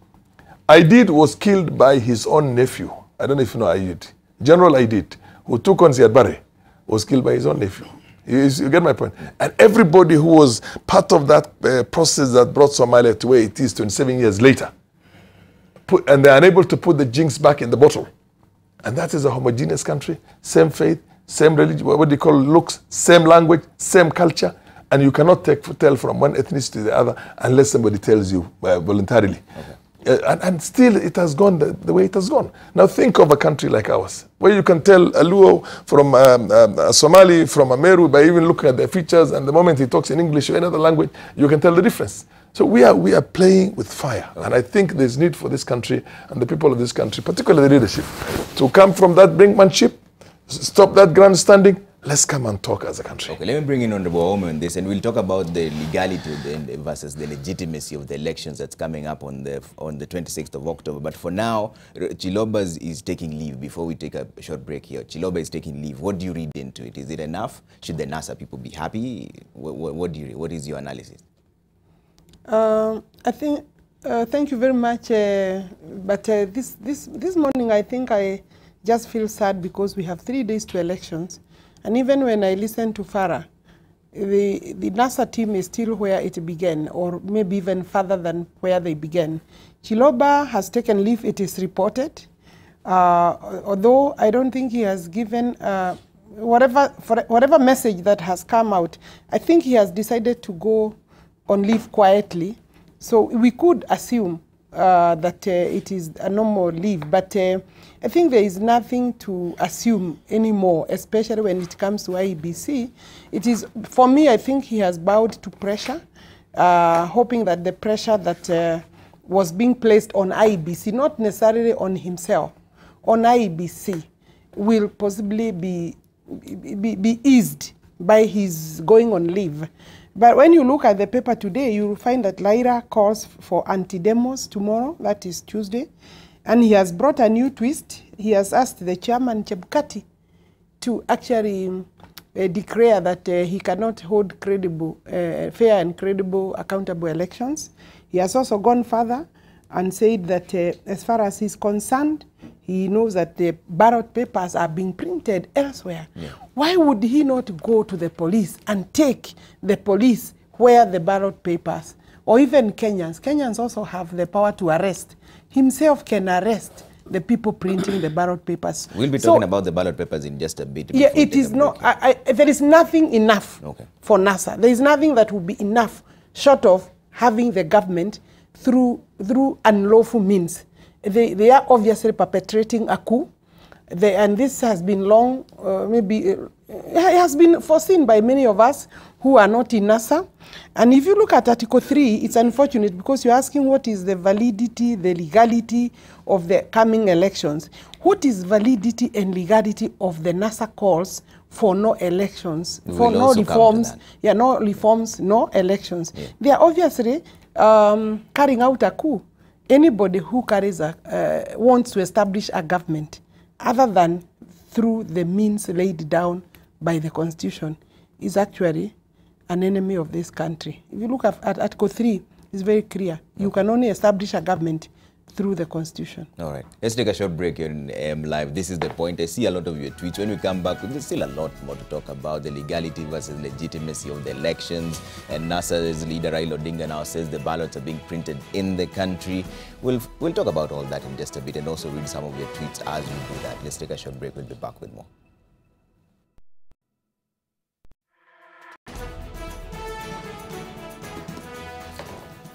Speaker 6: Aidid was killed by his own nephew. I don't know if you know Aidid. General Aidid, who took on Ziad Barre, was killed by his own nephew. You get my point? And everybody who was part of that process that brought Somalia to where it is 27 years later, and they're unable to put the jinx back in the bottle. And that is a homogeneous country, same faith, same religion, what do you call looks, same language, same culture, and you cannot tell from one ethnicity to the other unless somebody tells you voluntarily. Okay. And still it has gone the way it has gone. Now think of a country like ours, where you can tell a Luo from a Somali, from a Meru, by even looking at their features, and the moment he talks in English or another language, you can tell the difference. So we are playing with fire, and I think there's need for this country and the people of this country, particularly the leadership, to come from that brinkmanship, stop that grandstanding. Let's come and talk as a country. Okay,
Speaker 1: let me bring in Honorable Wahome on this, and we'll talk about the legality versus the legitimacy of the elections that's coming up on the 26th of October. But for now, Chiloba is taking leave. Before we take a short break here, Chiloba is taking leave. What do you read into it? Is it enough? Should the NASA people be happy? What is your analysis?
Speaker 7: I think, thank you very much, but this morning I think I just feel sad because we have 3 days to elections, and even when I listen to Farah, the NASA team is still where it began, or maybe even further than where they began. Chiloba has taken leave, it is reported, although I don't think he has given whatever message that has come out. I think he has decided to go on leave quietly, so we could assume that it is a normal leave, but I think there is nothing to assume anymore, especially when it comes to IEBC. It is, for me, I think he has bowed to pressure, hoping that the pressure that was being placed on IEBC, not necessarily on himself, on IEBC, will possibly be eased by his going on leave. But when you look at the paper today, you will find that Laira calls for anti-demos tomorrow, that is Tuesday, and he has brought a new twist. He has asked the chairman, Chebukati, to actually declare that he cannot hold credible, fair and credible, accountable elections. He has also gone further and said that as far as he's concerned, he knows that the ballot papers are being printed elsewhere. Yeah. Why would he not go to the police and take the police where the ballot papers, or even Kenyans? Kenyans also have the power to arrest. Himself can arrest the people printing the ballot papers.
Speaker 1: We'll be talking about the ballot papers in just a bit.
Speaker 7: Yeah, it is not. There is nothing enough for NASA. There is nothing that will be enough short of having the government through unlawful means. They are obviously perpetrating a coup, and this has been long, it has been foreseen by many of us who are not in NASA. And if you look at Article 3, it's unfortunate because you're asking what is the validity, the legality of the coming elections. What is validity and legality of the NASA calls for no elections, for no reforms? Yeah, no reforms, no elections. Yeah. They are obviously carrying out a coup. Anybody who carries wants to establish a government other than through the means laid down by the Constitution is actually an enemy of this country. If you look at Article 3, it's very clear. You can only establish a government through the Constitution.
Speaker 1: All right. Let's take a short break here in AMLive. This is the point. I see a lot of your tweets. When we come back, there's still a lot more to talk about. The legality versus legitimacy of the elections. And NASA's leader, Raila Odinga, now says the ballots are being printed in the country. We'll talk about all that in just a bit and also read some of your tweets as we do that. Let's take a short break. We'll be back with more.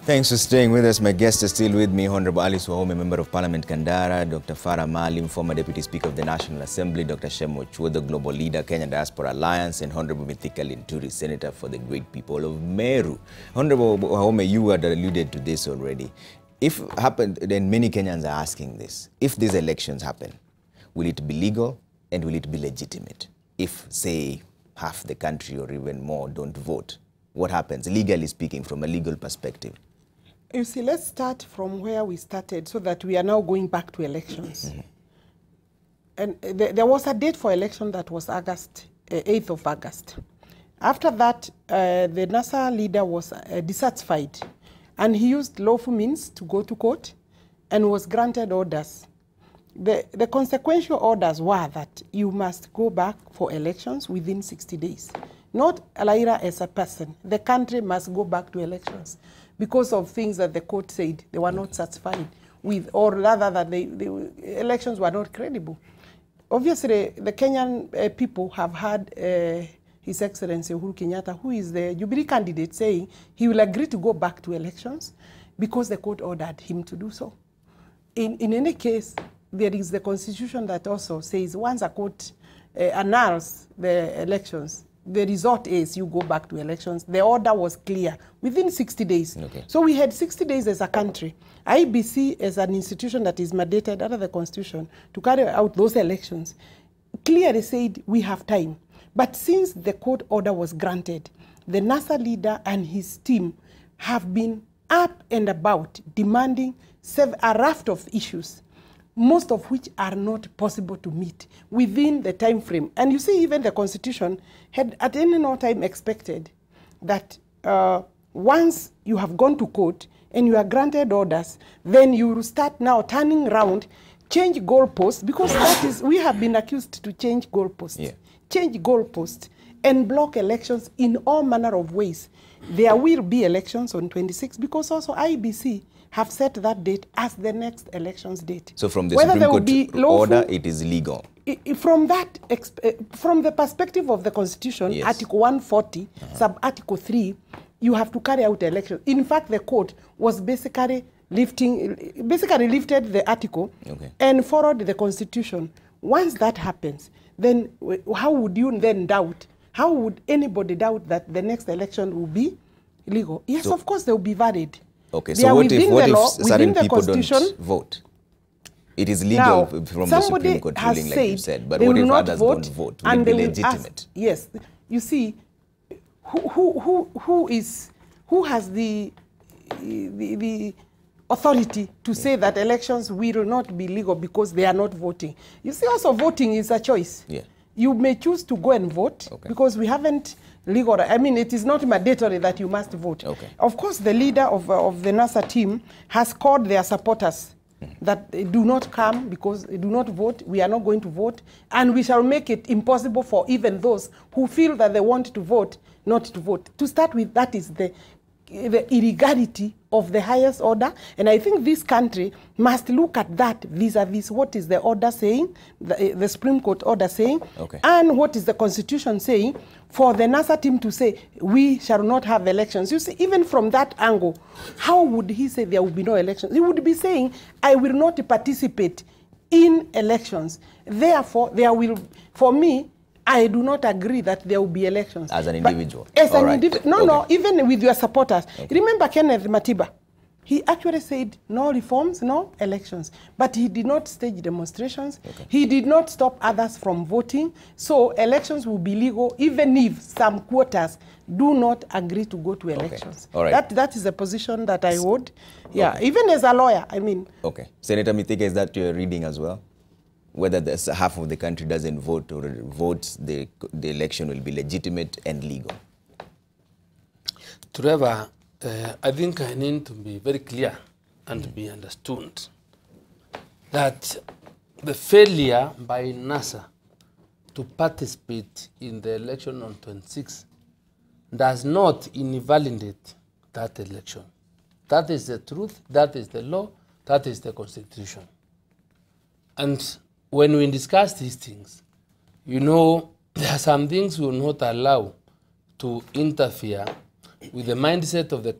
Speaker 1: Thanks for staying with us. My guests are still with me. Honorable Alice Wahome, Member of Parliament Kandara, Dr. Farah Maalim, former Deputy Speaker of the National Assembly, Dr. Shem Ochuodho, Global Leader, Kenya Diaspora Alliance, and Honorable Mithika Linturi, Senator for the great people of Meru. Honorable Wahome, you had alluded to this already. If it happened, then many Kenyans are asking this. If these elections happen, will it be legal and will it be legitimate? If, say, half the country or even more don't vote, what happens, legally speaking, from a legal perspective?
Speaker 7: You see, let's start from where we started so that we are now going back to elections. And there was a date for election that was August, 8th of August. After that, the NASA leader was dissatisfied, and he used lawful means to go to court and was granted orders. The consequential orders were that you must go back for elections within 60 days. Not Raila as a person. The country must go back to elections because of things that the court said they were not satisfied with, or rather that the elections were not credible. Obviously, the Kenyan people have had His Excellency Uhuru Kenyatta, who is the Jubilee candidate, saying he will agree to go back to elections because the court ordered him to do so. In any case, there is the Constitution that also says once a court annuls the elections, the result is you go back to elections. The order was clear within 60 days. Okay. So we had 60 days as a country. IBC as an institution that is mandated under the Constitution to carry out those elections clearly said we have time. But since the court order was granted, the NASA leader and his team have been up and about demanding a raft of issues, most of which are not possible to meet within the time frame. And you see, even the Constitution had at any no time expected that once you have gone to court and you are granted orders, then you will start now turning around, change goalposts, because that is, we have been accused to change goalposts, change goalposts and block elections in all manner of ways. There will be elections on 26 because also IBC have set that date as the next elections date. So from the Supreme Court order, it is legal? From that, from the perspective of the Constitution, Article 140, sub-Article 3, you have to carry out elections. In fact, the court was basically lifted the article and followed the Constitution. Once that happens, then how would you then doubt? How would anybody doubt that the next election will be legal? Yes, so, of course, they will be valid. Okay, so what if certain people don't vote? It is legal from the Supreme Court ruling, like you said, but what if others don't vote? Will it be legitimate? Yes. You see, who has the authority to say that elections will not be legal because they are not voting? You see, also voting is a choice. Yeah. You may choose to go and vote because we haven't legal. I mean, it is not mandatory that you must vote. Of course, the leader of the NASA team has called their supporters that they do not come because they do not vote. We are not going to vote. And we shall make it impossible for even those who feel that they want to vote, not to vote. To start with, that is the illegality of the highest order. And I think this country must look at that vis-a-vis what is the order saying, the Supreme Court order saying, and what is the Constitution saying, for the NASA team to say, we shall not have elections. You see, even from that angle, how would he say there will be no elections? He would be saying, I will not participate in elections. Therefore, there will, for me, I do not agree that there will be elections. As an individual? As an individual. No, even with your supporters. Remember Kenneth Matiba? He actually said no reforms, no elections. But he did not stage demonstrations. He did not stop others from voting. So elections will be legal even if some quarters do not agree to go to elections. That is a position that I hold. Yeah, even as a lawyer, I mean. Okay. Senator Mithika, is that your reading as well? Whether half of the country doesn't vote or votes, the election will be legitimate and legal?
Speaker 3: Trevor, I think I need to be very clear and be understood that the failure by NASA to participate in the election on 26 does not invalidate that election. That is the truth, that is the law, that is the Constitution. And when we discuss these things, you know, there are some things we will not allow to interfere with the mindset of the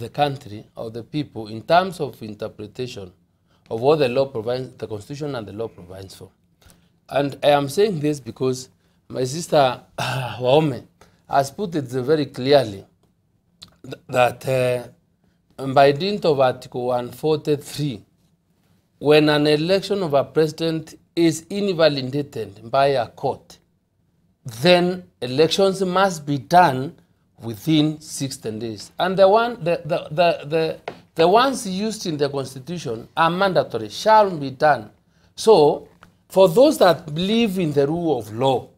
Speaker 3: country, of the people, in terms of interpretation of what the law provides, the Constitution and the law provides for. And I am saying this because my sister Wahome has put it very clearly that by dint of Article 143, when an election of a president is invalidated by a court, then elections must be done within 16 days. And the ones used in the Constitution are mandatory, shall be done. So, for those that believe in the rule of law,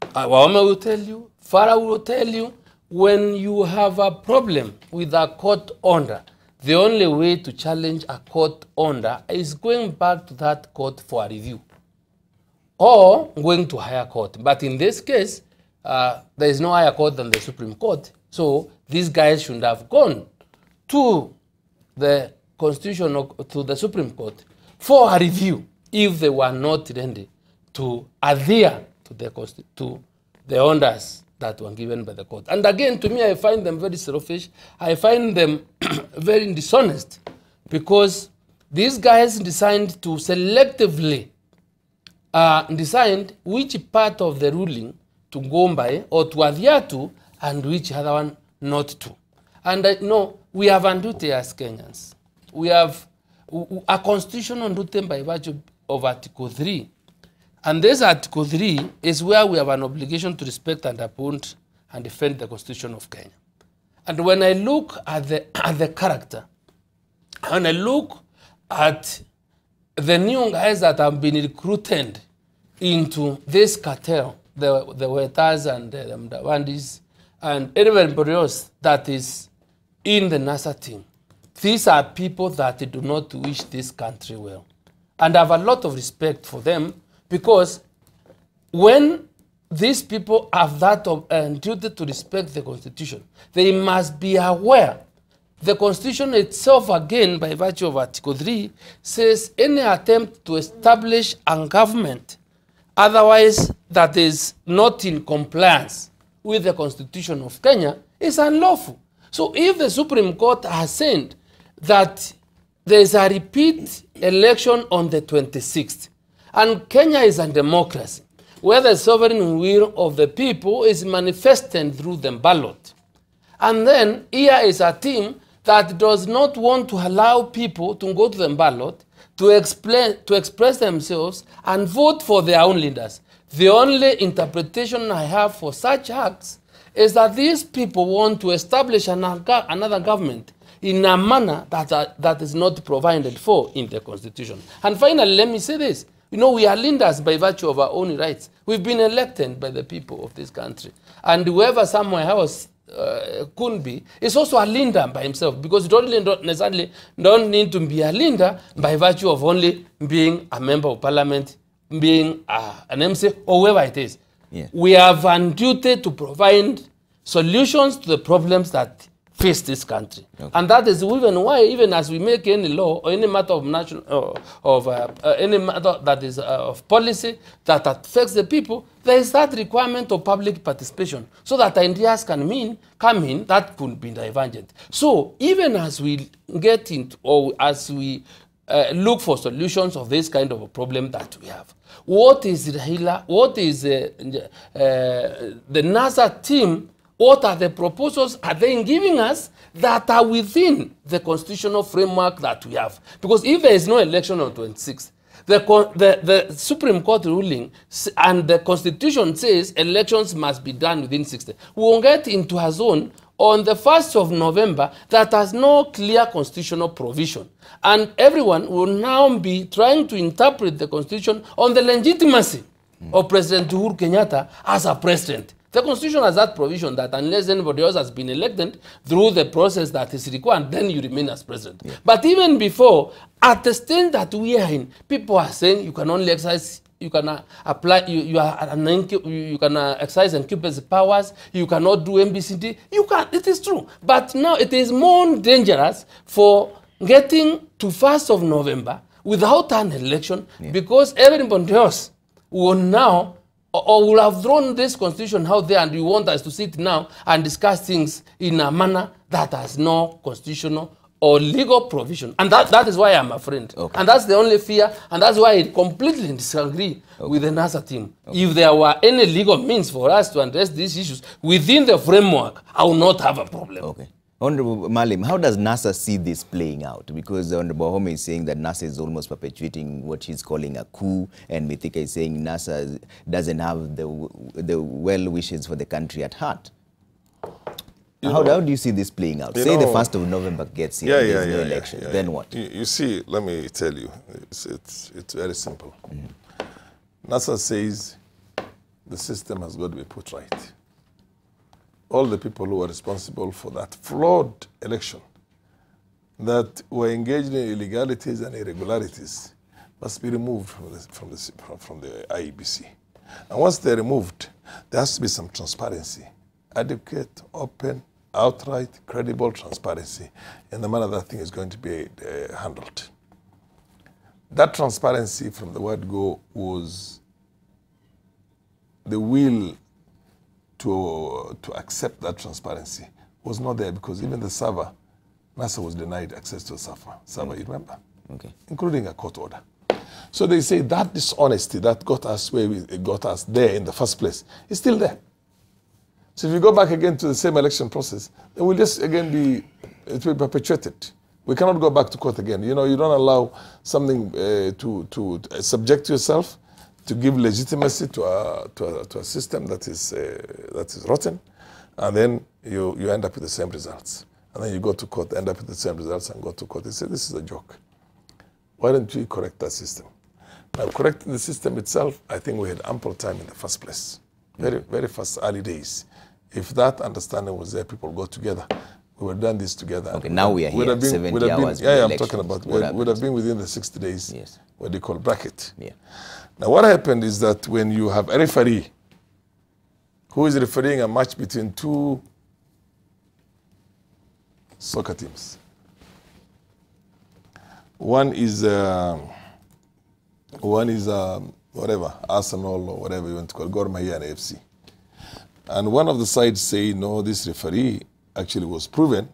Speaker 3: Wahome will tell you, Farah will tell you, when you have a problem with a court order, the only way to challenge a court order is going back to that court for a review or going to higher court. But in this case, there is no higher court than the Supreme Court. So these guys should have gone to the Constitution or to the Supreme Court for a review if they were not ready to adhere to the orders that were given by the court. And again, to me, I find them very selfish. I find them very dishonest because these guys designed to selectively decide which part of the ruling to go by or to adhere to and which other one not to. And no, we have a duty as Kenyans. We have a constitutional duty by virtue of Article 3. And this Article 3 is where we have an obligation to respect and uphold and defend the Constitution of Kenya. And when I look at the character, and I look at the new guys that have been recruited into this cartel, the waiters and the Mdawandis and everybody else that is in the NASA team, these are people that do not wish this country well. And I have a lot of respect for them, because when these people have that duty to respect the Constitution, they must be aware. The Constitution itself, again, by virtue of Article 3, says any attempt to establish a government otherwise that is not in compliance with the Constitution of Kenya is unlawful. So if the Supreme Court has said that there is a repeat election on the 26th, and Kenya is a democracy where the sovereign will of the people is manifested through the ballot. And then here is a team that does not want to allow people to go to the ballot to express themselves and vote for their own leaders. The only interpretation I have for such acts is that these people want to establish another government in a manner that is not provided for in the Constitution. And finally, let me say this. You know, we are leaders by virtue of our own rights. We've been elected by the people of this country. And whoever somewhere else could be is also a leader by himself, because you don't necessarily need to be a leader by virtue of only being a member of parliament, being an MC, or whoever it is. Yeah. We have a duty to provide solutions to the problems that face this country. Okay. And that is even why, even as we make any law or any matter of national any matter that is of policy that affects the people, there is that requirement of public participation, so that ideas can come in that could be divergent. So even as we get into, or as we look for solutions of this kind of a problem that we have, what is Raila? What is the NASA team? What are the proposals are they giving us that are within the constitutional framework that we have? Because if there is no election on 26th, the Supreme Court ruling and the Constitution says elections must be done within 60. We will get into a zone on the 1st of November that has no clear constitutional provision. And everyone will now be trying to interpret the Constitution on the legitimacy of President Uhuru Kenyatta as a president. The Constitution has that provision that unless anybody else has been elected through the process that is required, then you remain as president. Yeah. But even before, at the stage that we are in, people are saying you can only exercise, you can apply, you can exercise incumbency powers, you cannot do MBCD. You can, it is true. But now it is more dangerous for getting to 1st of November without an election, because everybody else will now or will have thrown this constitution out there, and you want us to sit now and discuss things in a manner that has no constitutional or legal provision. And that is why I'm afraid. Okay. And that's the only fear, and that's why I completely disagree with the NASA team. Okay. If there were any legal means for us to address these issues within the framework, I will not have a problem. Okay.
Speaker 1: Honorable Maalim, how does NASA see this playing out? Because Honorable Wahome is saying that NASA is almost perpetuating what he's calling a coup, and Mithika is saying NASA doesn't have the well wishes for the country at heart. How do you see this playing out? Say the 1st of November gets here, there's no elections, then what?
Speaker 6: You see, let me tell you, it's very simple. NASA says the system has got to be put right. All the people who are responsible for that flawed election, that were engaged in illegalities and irregularities, must be removed from the IEBC. And once they're removed, there has to be some transparency, adequate, open, outright, credible transparency in the manner that thing is going to be handled. That transparency from the word go was the will to accept that transparency was not there, because even the server, NASA was denied access to a server, you remember? Okay. Including a court order. So they say that dishonesty that got us where it got us there in the first place is still there. So if you go back again to the same election process, it will just again it will be perpetuated. We cannot go back to court again. You know, you don't allow something to subject yourself to give legitimacy to a system that is rotten, and then you end up with the same results. And then you go to court, end up with the same results, and go to court. They say, this is a joke. Why don't we correct that system? Now, correcting the system itself, I think we had ample time in the first place. Very, very first early days. If that understanding was there, people go together. We would have done this together. Okay, now we are here, 70 hours. Yeah, I'm talking about, we would have been within the 60 days, yes, what they call bracket. Yeah. Now, what happened is that when you have a referee who is refereeing a match between two soccer teams, one is whatever, Arsenal or whatever you want to call it, Gor Mahia and AFC. And one of the sides say, no, this referee actually was proven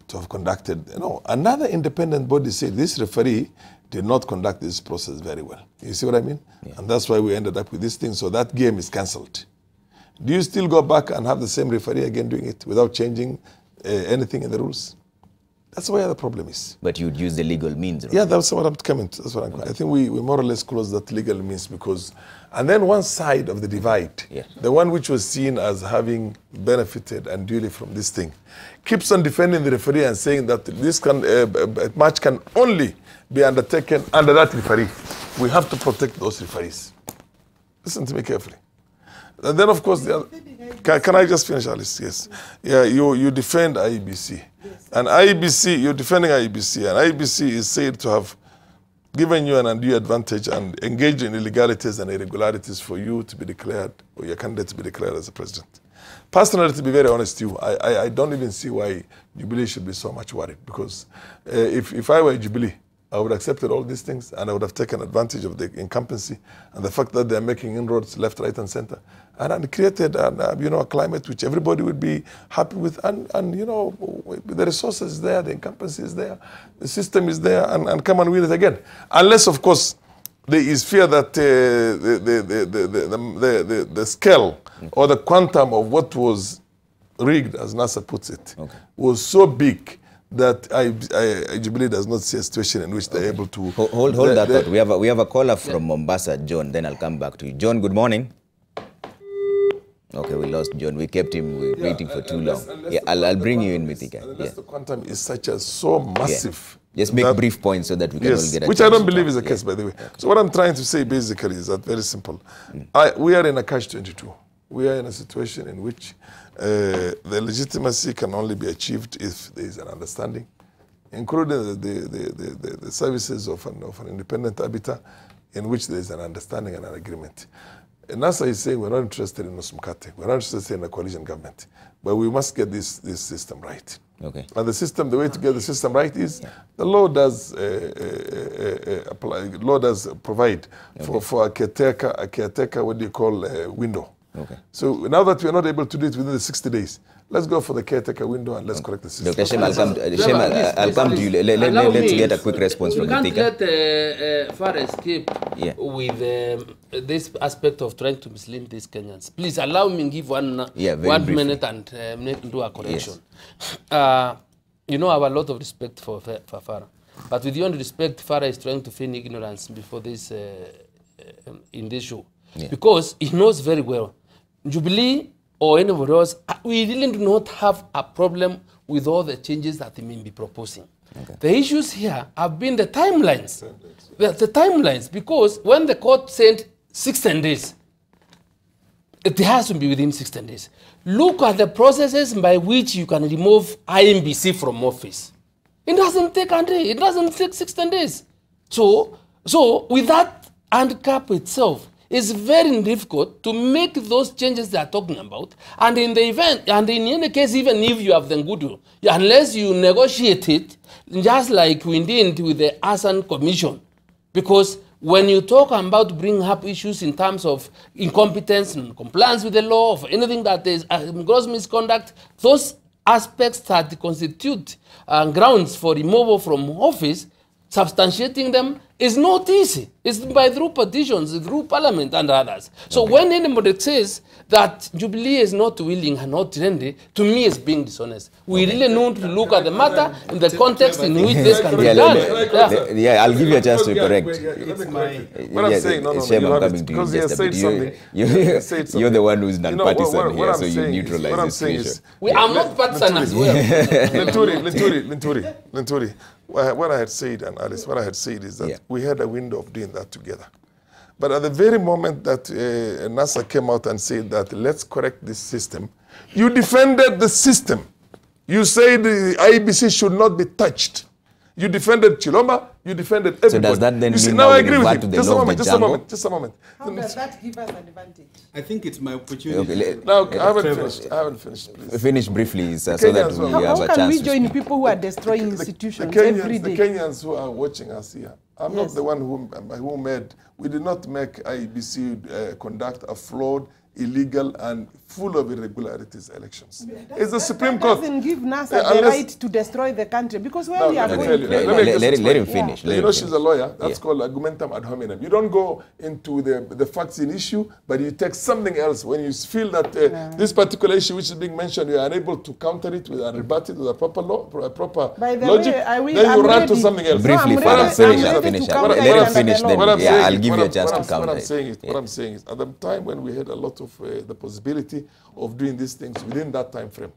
Speaker 6: to have conducted, another independent body said this referee did not conduct this process very well. You see what I mean? Yeah. And that's why we ended up with this thing. So that game is cancelled. Do you still go back and have the same referee again doing it without changing anything in the rules? That's where the problem is.
Speaker 1: But you'd use the legal means, right?
Speaker 6: Yeah, that's what I'm coming to. That's what I'm. Okay. I think we more or less close that legal means, because, and then one side of the divide, yeah, the one which was seen as having benefited unduly from this thing, keeps on defending the referee and saying that this match can only be undertaken under that referee. We have to protect those referees. Listen to me carefully. And then, of course, can I just finish, Alice? Yes. Yeah, you defend IEBC. Yes. And IEBC, you're defending IEBC, and IEBC is said to have given you an undue advantage and engaged in illegalities and irregularities for you to be declared, or your candidate to be declared as a president. Personally, to be very honest with you, I don't even see why Jubilee should be so much worried, because if I were Jubilee, I would have accepted all these things, and I would have taken advantage of the incumbency and the fact that they're making inroads left, right, and center, and created a climate which everybody would be happy with, and the resources is there, the incumbency is there, the system is there, and come and win it again. Unless, of course, there is fear that the scale or the quantum of what was rigged, as NASA puts it, was so big that Jubilee does not see a situation in which they're able to...
Speaker 1: Hold that thought. We have a caller from Mombasa, John, then I'll come back to you. John, good morning. Okay, we lost John. We kept him waiting for too long. I'll bring you in, Mithika.
Speaker 6: Unless the quantum is so massive...
Speaker 1: Just make brief points so that we can all get a
Speaker 6: which I don't believe is the case, by the way. Okay. So what I'm trying to say basically is that very simple. We are in a catch-22. we are in a situation in which the legitimacy can only be achieved if there is an understanding, including the services of an independent arbiter, in which there is an understanding and an agreement. NASA is saying we're not interested in Nusumkate, we're not interested in a coalition government, but we must get this system right.
Speaker 1: Okay.
Speaker 6: And the way to get the system right is the law does provide for a caretaker, what do you call, window.
Speaker 1: Okay.
Speaker 6: So now that we are not able to do it within the 60 days, let's go for the caretaker window and let's correct the system.
Speaker 1: Dr. Shem, I'll come to you. Let's get a quick response from Mithika.
Speaker 3: We can't let Farah escape with this aspect of trying to mislead these Kenyans. Please allow me to give one minute and do a correction. Yes. You know, I have a lot of respect for Farah. But with your respect, Farah is trying to feign ignorance before this, in this show. Yeah. Because he knows very well, Jubilee or anybody else, we really do not have a problem with all the changes that they may be proposing. Okay. The issues here have been the timelines. The timelines, because when the court said 16 days, it has to be within 16 days. Look at the processes by which you can remove IMBC from office. It doesn't take a day. It doesn't take 16 days. So with that handicap itself, it's very difficult to make those changes they are talking about. And in the event, and in any case, even if you have the goodwill, unless you negotiate it, just like we did with the ASAN Commission, because when you talk about bringing up issues in terms of incompetence and compliance with the law, of anything that is gross misconduct, those aspects that constitute grounds for removal from office, substantiating them is not easy. It's through petitions, through parliament and others. So when anybody says that Jubilee is not willing and not ready, to me is being dishonest. We really need to look at the matter in the context in which this can be done.
Speaker 1: Yeah, I'll give you a chance to correct.
Speaker 6: What I'm saying,
Speaker 1: Shem, I'm coming to you just a bit. You're the one who's non-partisan here, so you neutralize the situation.
Speaker 3: I'm not partisan as well.
Speaker 6: Linturi. What I had said, and Alice, what I had said is that we had a window of doing that together. But at the very moment that NASA came out and said that let's correct this system, you defended the system. You said the IBC should not be touched. You defended Chilomba, you defended everybody.
Speaker 1: So does that then mean
Speaker 6: now
Speaker 1: we
Speaker 6: I agree with
Speaker 1: revert
Speaker 6: you.
Speaker 1: to the
Speaker 6: Just a
Speaker 1: law of
Speaker 6: moment,
Speaker 1: the
Speaker 6: just a
Speaker 1: jungle?
Speaker 6: moment, just a moment.
Speaker 7: How does that give us an advantage?
Speaker 5: I think it's my opportunity.
Speaker 1: Okay,
Speaker 6: now, I haven't finished, please.
Speaker 1: Finish briefly, so that we have a chance
Speaker 7: How can we join people who are destroying institutions every day?
Speaker 6: The Kenyans who are watching us here, I'm not the one who made, we did not make IEBC conduct a flawed, illegal and full of irregularities elections. It's the Supreme Court.
Speaker 7: That doesn't give NASA the right to destroy the country, because where we are going...
Speaker 1: Let him finish.
Speaker 6: You know, she's a lawyer. That's called argumentum ad hominem. You don't go into the facts in issue, but you take something else. When you feel that this particular issue which is being mentioned, you are unable to counter it with a rebut it with a proper law, proper logic, then you run to something else.
Speaker 1: Briefly,
Speaker 6: what I'm saying is,
Speaker 1: let him finish, then I'll give you a chance to counter it.
Speaker 6: What I'm saying is, at the time when we had a lot of the possibility of doing these things within that time frame,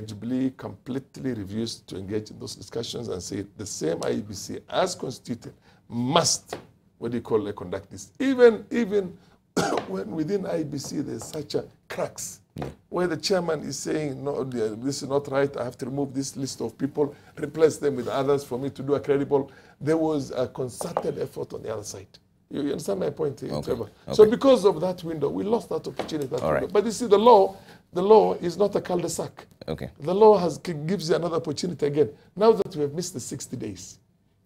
Speaker 6: Jubilee completely refused to engage in those discussions and said the same IEBC as constituted must, conduct this. Even when within IEBC there's such a cracks, where the chairman is saying, no, this is not right, I have to remove this list of people, replace them with others for me to do a credible, there was a concerted effort on the other side. You understand my point, Trevor? So because of that window, we lost that opportunity. But you see, the law is not a cul-de-sac. The law gives you another opportunity again. Now that we have missed the 60 days,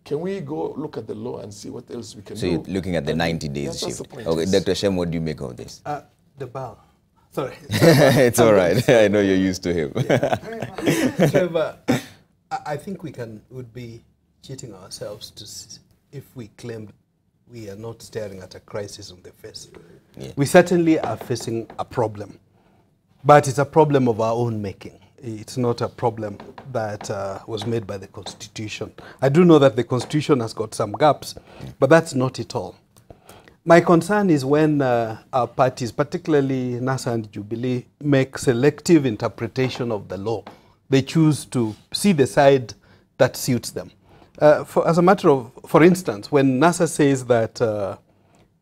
Speaker 6: can we go look at the law and see what else we can do?
Speaker 1: So you're looking at the 90 days shift. Okay, Dr. Shem, what do you make of this?
Speaker 5: The bar. Sorry.
Speaker 1: It's all right. I know you're used to him.
Speaker 5: Trevor, I think would be cheating ourselves if we claimed we are not staring at a crisis on the face. We certainly are facing a problem, but it's a problem of our own making. It's not a problem that was made by the Constitution. I do know that the Constitution has got some gaps, but that's not it all. My concern is when our parties, particularly NASA and Jubilee, make selective interpretation of the law. They choose to see the side that suits them. As a matter of, for instance, when NASA says that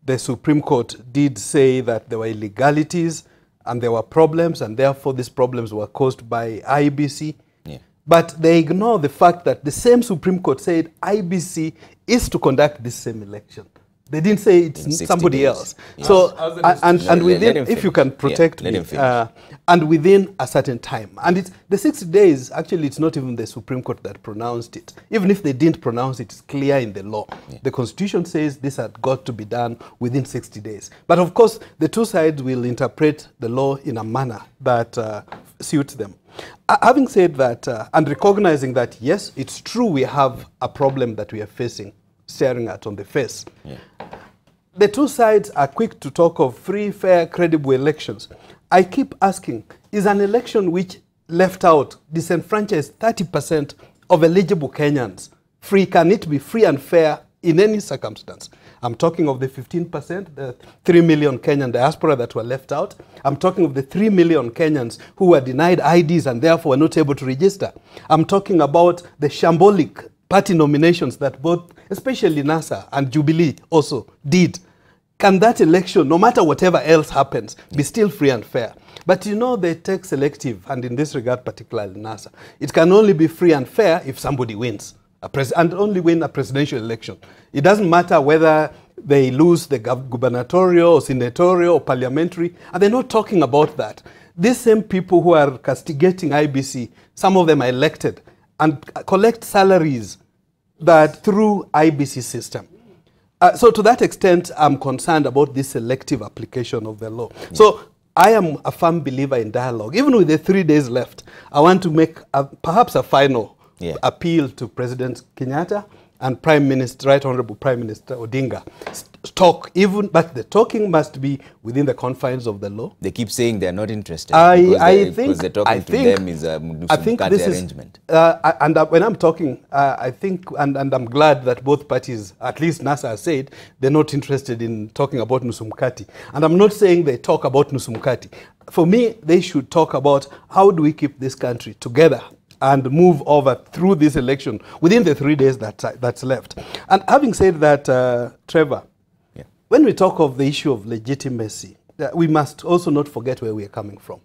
Speaker 5: the Supreme Court did say that there were illegalities and there were problems, and therefore these problems were caused by IEBC.
Speaker 1: Yeah.
Speaker 5: But they ignore the fact that the same Supreme Court said IEBC is to conduct this same election. They didn't say it's somebody else.
Speaker 1: Yes.
Speaker 5: So, and within, if you can protect
Speaker 1: let
Speaker 5: me,
Speaker 1: him finish.
Speaker 5: and within a certain time. And it's the 60 days, actually, it's not even the Supreme Court that pronounced it. Even if they didn't pronounce it, it's clear in the law.
Speaker 1: Yeah.
Speaker 5: The Constitution says this had got to be done within 60 days. But of course, the two sides will interpret the law in a manner that suits them. Having said that, and recognizing that, yes, it's true we have a problem that we are facing, staring at on the face.
Speaker 1: Yeah.
Speaker 5: The two sides are quick to talk of free, fair, credible elections. I keep asking, is an election which left out, disenfranchised 30% of eligible Kenyans free? Can it be free and fair in any circumstance? I'm talking of the 15%, the 3 million Kenyan diaspora that were left out. I'm talking of the 3 million Kenyans who were denied IDs and therefore were not able to register. I'm talking about the shambolic party nominations that both, especially NASA and Jubilee also did. Can that election, no matter whatever else happens, be still free and fair? But you know, they take selective, and in this regard, particularly NASA, it can only be free and fair if somebody wins, and only win a presidential election. It doesn't matter whether they lose the gubernatorial or senatorial or parliamentary, and they're not talking about that. These same people who are castigating IBC, some of them are elected and collect salaries that through IBC system. So to that extent, I'm concerned about this selective application of the law. Yeah. So I am a firm believer in dialogue. Even with the 3 days left, I want to make perhaps a final appeal to President Kenyatta and Prime Minister, Right Honorable Prime Minister Odinga. Talk, but the talking must be within the confines of the law.
Speaker 1: They keep saying they're not interested.
Speaker 5: Because
Speaker 1: they're talking to them is a Musumkati arrangement.
Speaker 5: And when I'm talking, I think, and I'm glad that both parties, at least NASA has said, they're not interested in talking about Musumkati. And I'm not saying they talk about Musumkati. For me, they should talk about how do we keep this country together and move over through this election within the 3 days that's left. And having said that, Trevor, when we talk of the issue of legitimacy, we must also not forget where we are coming from.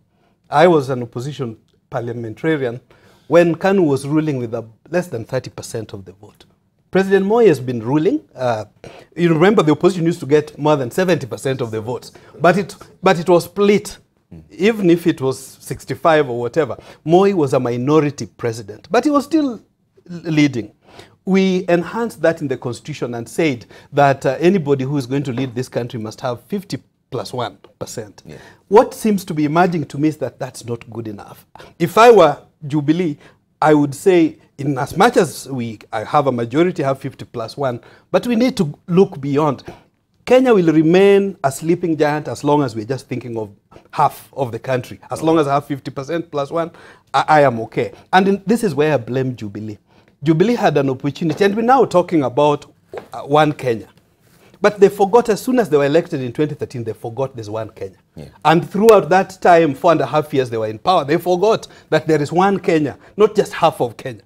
Speaker 5: I was an opposition parliamentarian when KANU was ruling with less than 30% of the vote. President Moi has been ruling. You remember the opposition used to get more than 70% of the votes, but it was split. Even if it was 65 or whatever, Moi was a minority president, but he was still leading. We enhanced that in the Constitution and said that anybody who is going to lead this country must have 50+1%. Yeah. What seems to be emerging to me is that that's not good enough. If I were Jubilee, I would say, in as much as I have a majority, have 50+1, but we need to look beyond. Kenya will remain a sleeping giant as long as we're just thinking of half of the country. As long as I have 50%+1, I am okay. And this is where I blame Jubilee. Jubilee had an opportunity, and we're now talking about one Kenya. But they forgot, as soon as they were elected in 2013, they forgot there's one Kenya. Yeah. And throughout that time, 4.5 years they were in power, they forgot that there is one Kenya, not just half of Kenya.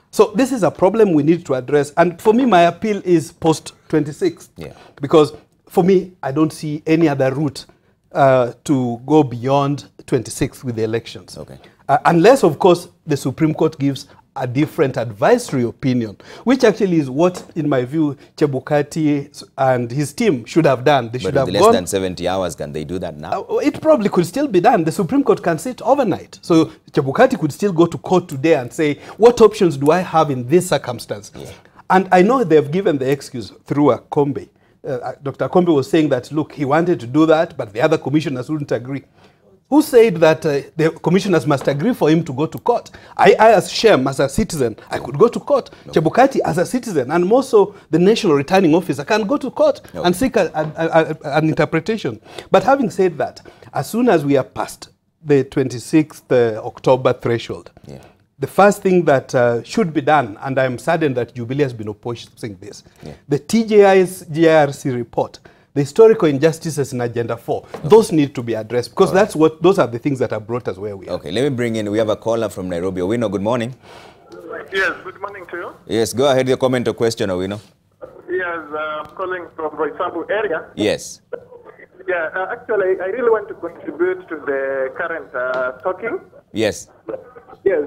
Speaker 5: So this is a problem we need to address. And for me, my appeal is post-26. Yeah. Because for me, I don't see any other route to go beyond 26 with the elections. Okay. Unless, of course, the Supreme Court gives a different advisory opinion, which actually is what, in my view, Chebukati and his team should have done. They should have
Speaker 1: less than 70 hours, can they do that now?
Speaker 5: It probably could still be done. The Supreme Court can sit overnight. So Chebukati could still go to court today and say, what options do I have in this circumstance? Yeah. And I know they've given the excuse through a Kombe. Dr. Kombe was saying that, look, he wanted to do that, but the other commissioners wouldn't agree. Who said that the commissioners must agree for him to go to court? I as Shem, as a citizen, I could go to court. No. Chebukati, as a citizen, and more so the national returning officer, can go to court and seek an interpretation. But having said that, as soon as we are past the 26th October threshold, the first thing that should be done, and I'm saddened that Jubilee has been opposing this, the TJI's GIRC report, the historical injustices in Agenda 4, those need to be addressed, because those are the things that have brought us where we are.
Speaker 1: Okay, let me bring in, we have a caller from Nairobi. Owino, good morning.
Speaker 8: Yes, good morning to you.
Speaker 1: Yes, go ahead, your comment or question, Owino.
Speaker 8: Yeah, Yes, I'm calling from Roysambu area.
Speaker 1: Yes.
Speaker 8: Yeah, actually, I really want to contribute to the current talking.
Speaker 1: Yes.
Speaker 8: Yes,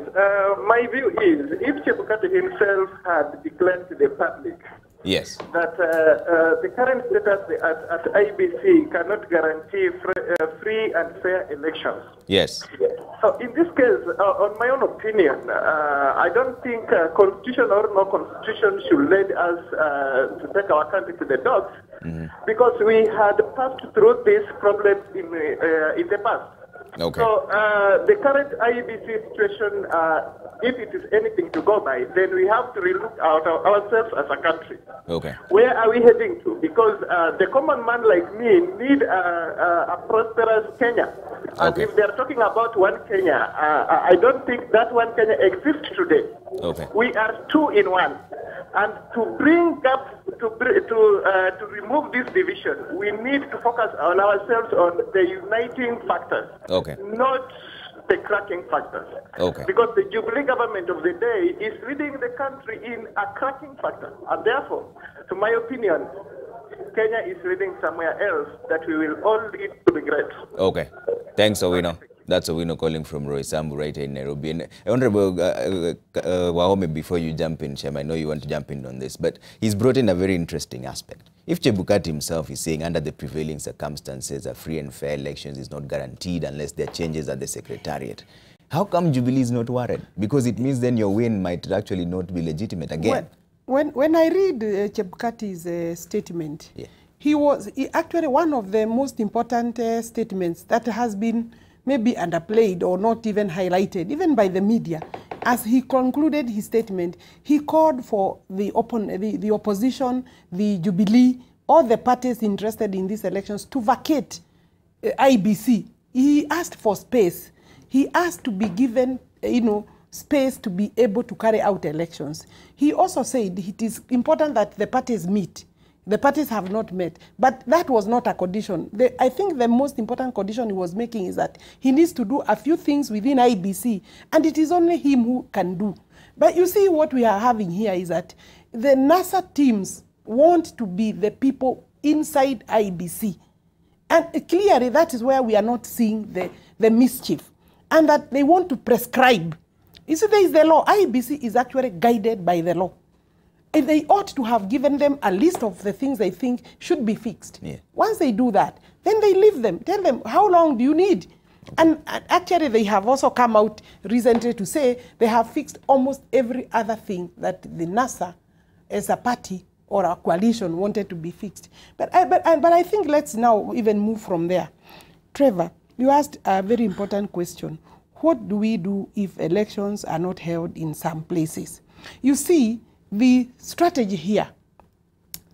Speaker 8: my view is if Chebukati himself had declared to the public
Speaker 1: yes,
Speaker 8: that the current status at IBC cannot guarantee free and fair elections.
Speaker 1: Yes.
Speaker 8: So in this case, on my own opinion, I don't think constitution or no constitution should lead us to take our country to the dogs, because we had passed through this problem in the past.
Speaker 1: Okay.
Speaker 8: So the current IEBC situation, if it is anything to go by, then we have to relook at ourselves as a country.
Speaker 1: Okay.
Speaker 8: Where are we heading to? Because the common man like me need a prosperous Kenya. And
Speaker 1: Okay.
Speaker 8: if they are talking about one Kenya, I don't think that one Kenya exists today.
Speaker 1: Okay.
Speaker 8: We are two in one. And to bring up, to remove this division, we need to focus on ourselves on the uniting factors,
Speaker 1: Okay.
Speaker 8: not the cracking factors.
Speaker 1: Okay.
Speaker 8: Because the Jubilee government of the day is leading the country in a cracking factor. And therefore, to my opinion, Kenya is leading somewhere else that we will all lead to regret.
Speaker 1: Okay. Thanks, Owino. That's Owino calling from Roysambu right here in Nairobi. And Honorable Wahome, before you jump in, Shem, I know you want to jump in on this, but he's brought in a very interesting aspect. If Chebukati himself is saying under the prevailing circumstances, a free and fair elections is not guaranteed unless there are changes at the Secretariat, how come Jubilee is not worried? Because it means then your win might actually not be legitimate again.
Speaker 7: When I read Chebukati's statement, actually one of the most important statements that has been maybe underplayed or not even highlighted, even by the media. As he concluded his statement, he called for the opposition, the Jubilee, all the parties interested in these elections to vacate IBC. He asked for space. He asked to be given, space to be able to carry out elections. He also said it is important that the parties meet. The parties have not met, but that was not a condition. I think the most important condition he was making is that he needs to do a few things within IBC, and it is only him who can do. But you see, what we are having here is that the NASA teams want to be the people inside IBC. And clearly that is where we are not seeing the mischief, and that they want to prescribe. You see, there is the law. IBC is actually guided by the law. And they ought to have given them a list of the things they think should be fixed. Yeah. Once they do that, then they leave them. Tell them, how long do you need? And actually, they have also come out recently to say they have fixed almost every other thing that the NASA, as a party or a coalition, wanted to be fixed. But I think let's now even move from there. Trevor, you asked a very important question. What do we do if elections are not held in some places? You see, the strategy here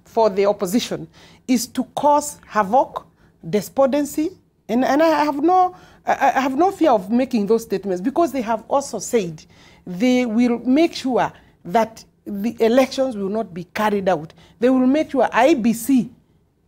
Speaker 7: for the opposition is to cause havoc, despondency, and I have no fear of making those statements, because they have also said they will make sure that the elections will not be carried out. They will make sure IBC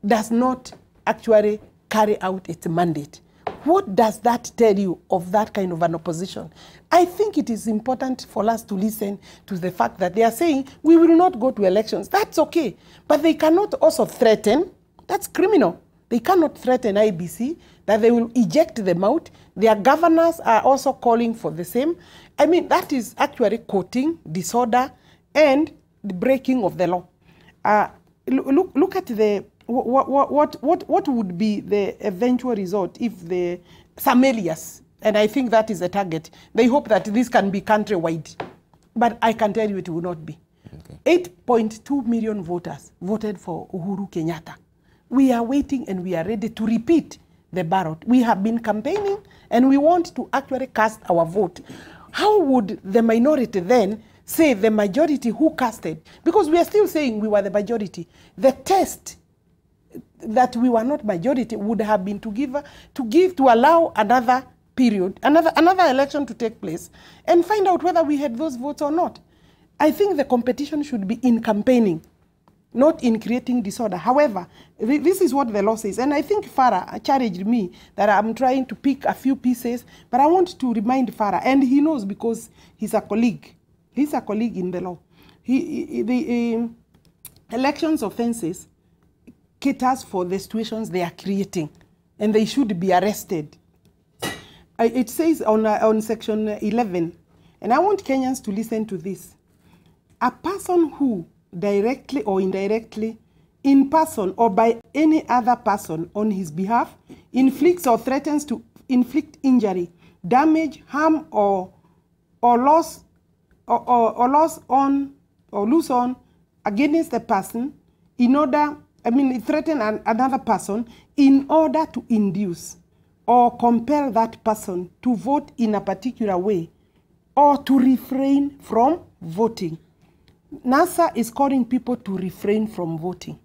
Speaker 7: does not actually carry out its mandate. What does that tell you of that kind of an opposition? I think it is important for us to listen to the fact that they are saying we will not go to elections. That's okay. But they cannot also threaten. That's criminal. They cannot threaten IBC that they will eject them out. Their governors are also calling for the same. I mean, that is actually courting disorder and the breaking of the law. Look at the what would be the eventual result if the Samelias, and I think that is a target, they hope that this can be countrywide, but I can tell you it will not be. Okay. 8.2 million voters voted for Uhuru Kenyatta. We are waiting and we are ready to repeat the ballot. We have been campaigning and we want to actually cast our vote. How would the minority then say the majority who casted? Because we are still saying we were the majority. The test that we were not majority would have been to allow another period, another election to take place, and find out whether we had those votes or not. I think the competition should be in campaigning, not in creating disorder. However, this is what the law says, and I think Farah challenged me that I'm trying to pick a few pieces, but I want to remind Farah, and he knows because he's a colleague. He's a colleague in the law. elections offences caters for the situations they are creating, and they should be arrested. It says on section 11, and I want Kenyans to listen to this. A person who directly or indirectly, in person or by any other person on his behalf, inflicts or threatens to inflict injury, damage, harm, or loss on or lose on against a person in order, threaten another person in order to induce or compel that person to vote in a particular way or to refrain from voting. NASA is calling people to refrain from voting.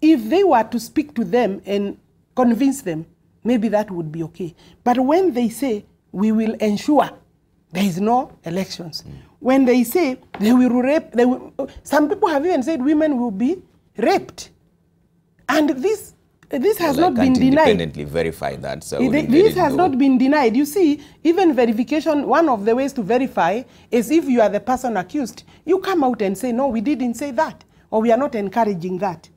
Speaker 7: If they were to speak to them and convince them, maybe that would be okay. But when they say, we will ensure there is no elections, when they say they will rape, some people have even said women will be raped. And this has not been denied.
Speaker 1: Independently verify that. So
Speaker 7: this has not been denied. You see, even verification, one of the ways to verify is if you are the person accused, you come out and say, no, we didn't say that, or we are not encouraging that.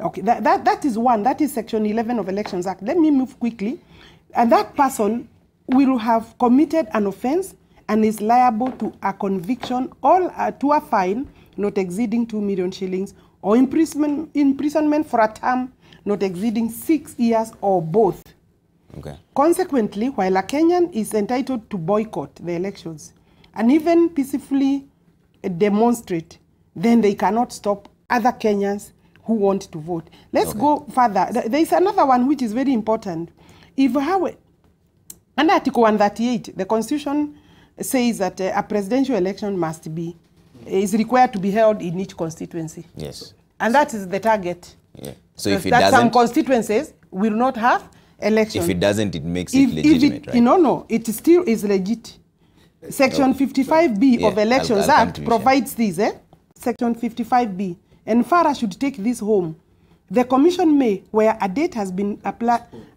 Speaker 7: Okay, that is one. That is Section 11 of Elections Act. Let me move quickly. And that person will have committed an offense and is liable to a conviction or to a fine not exceeding 2 million shillings or imprisonment for a term not exceeding 6 years or both.
Speaker 1: Okay.
Speaker 7: Consequently, while a Kenyan is entitled to boycott the elections and even peacefully demonstrate, then they cannot stop other Kenyans who want to vote. Let's go further. There is another one which is very important. If under Article 138, the Constitution says that a presidential election is required to be held in each constituency.
Speaker 1: Yes.
Speaker 7: And that is the target.
Speaker 1: Yeah. So if it
Speaker 7: that
Speaker 1: doesn't,
Speaker 7: some constituencies will not have elections.
Speaker 1: If it doesn't, it makes it legitimate, right?
Speaker 7: No, it still is legit. Section 55B of Elections Act provides this, Section 55B. And Farah should take this home. The commission may, where a date has been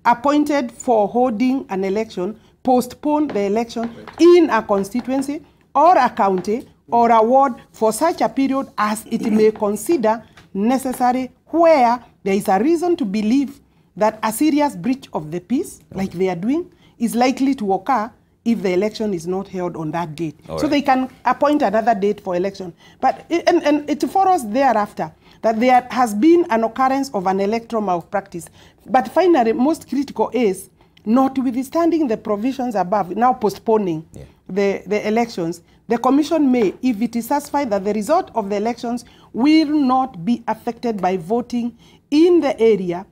Speaker 7: appointed for holding an election, postpone the election in a constituency or a county or a ward for such a period as it may consider necessary, where there is a reason to believe that a serious breach of the peace, like they are doing, is likely to occur if the election is not held on that date. So they can appoint another date for election. But it follows thereafter that there has been an occurrence of an electoral malpractice. But finally, most critical is, notwithstanding the provisions above, now postponing the elections, the commission may, if it is satisfied that the result of the elections will not be affected by voting in the area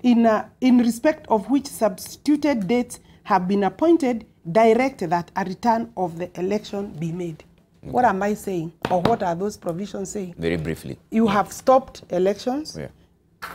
Speaker 7: in respect of which substituted dates have been appointed, direct that a return of the election be made. Okay. What am I saying? Or what are those provisions saying?
Speaker 1: Very briefly.
Speaker 7: You have stopped elections. Yeah.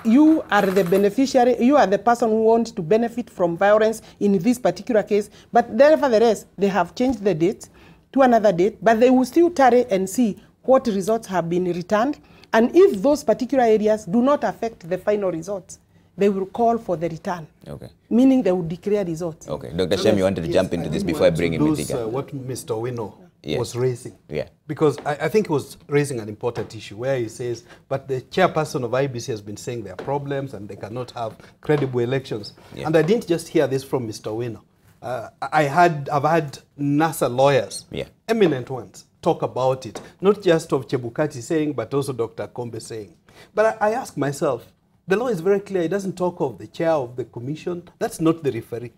Speaker 7: You are the beneficiary. You are the person who wants to benefit from violence in this particular case. But nevertheless, they have changed the date to another date, but they will still tarry and see what results have been returned. And if those particular areas do not affect the final results, they will call for the return. Okay. Meaning they will declare results.
Speaker 1: Okay. Dr. Shem, you wanted to jump into this before I bring in Mithika.
Speaker 5: What Mr. Wino was raising. Yeah. Because I think he was raising an important issue where he says, but the chairperson of IBC has been saying there are problems and they cannot have credible elections. Yeah. And I didn't just hear this from Mr. Wino. I've had NASA lawyers, eminent ones, talk about it. Not just of Chebukati saying, but also Dr. Kombe saying. But I ask myself, the law is very clear. It doesn't talk of the chair of the commission. That's not the referee.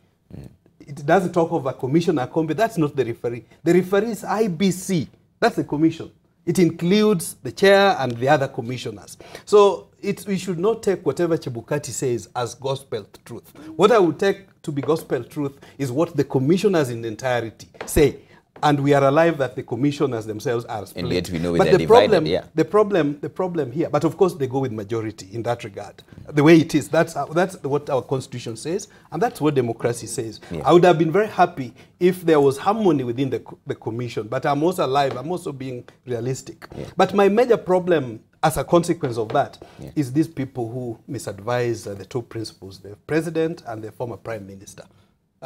Speaker 5: It doesn't talk of a commissioner, Kombe. That's not the referee. The referee is IBC. That's the commission. It includes the chair and the other commissioners. So we should not take whatever Chebukati says as gospel truth. What I would take to be gospel truth is what the commissioners in entirety say. And we are alive that the commissioners themselves are split.
Speaker 1: And yet we know they're divided,
Speaker 5: the problem here, but of course they go with majority in that regard. The way it is, that's what our constitution says, and that's what democracy says. Yeah. I would have been very happy if there was harmony within the commission, but I'm also alive, I'm also being realistic. Yeah. But my major problem as a consequence of that is these people who misadvise the two principals, the president and the former prime minister.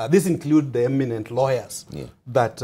Speaker 5: This includes the eminent lawyers that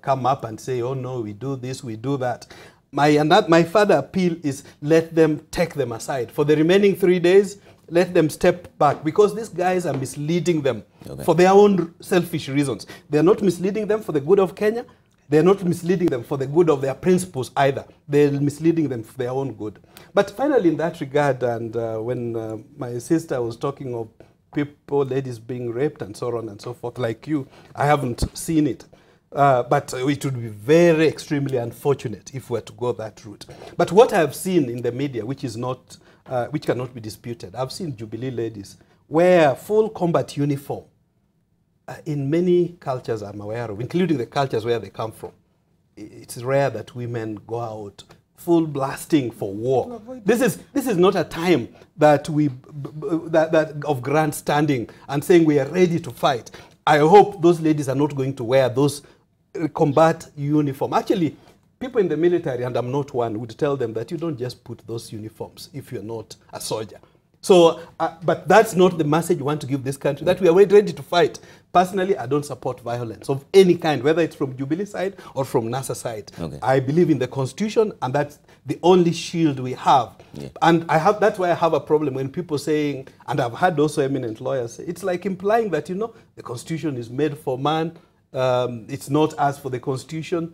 Speaker 5: come up and say, oh no, we do this, we do that. my further appeal is let them take them aside. For the remaining 3 days, let them step back, because these guys are misleading them for their own selfish reasons. They are not misleading them for the good of Kenya. They are not misleading them for the good of their principles either. They are misleading them for their own good. But finally, in that regard, and when my sister was talking of people, ladies being raped and so on and so forth, like you, I haven't seen it. But it would be very extremely unfortunate if we were to go that route. But what I have seen in the media, which is not, which cannot be disputed, I've seen Jubilee ladies wear full combat uniform in many cultures I'm aware of, including the cultures where they come from. It's rare that women go out full blasting for war. This is not a time that of grandstanding and saying we are ready to fight. I hope those ladies are not going to wear those combat uniform. Actually, people in the military, and I'm not one, would tell them that you don't just put those uniforms if you're not a soldier. So, but that's not the message we want to give this country, that we are ready to fight. Personally, I don't support violence of any kind, whether it's from Jubilee side or from NASA side. I believe in the Constitution, and that's the only shield we have. And that's why I have a problem when people saying, and I've had also eminent lawyers say, it's like implying that, you know, the Constitution is made for man, it's not as for the Constitution,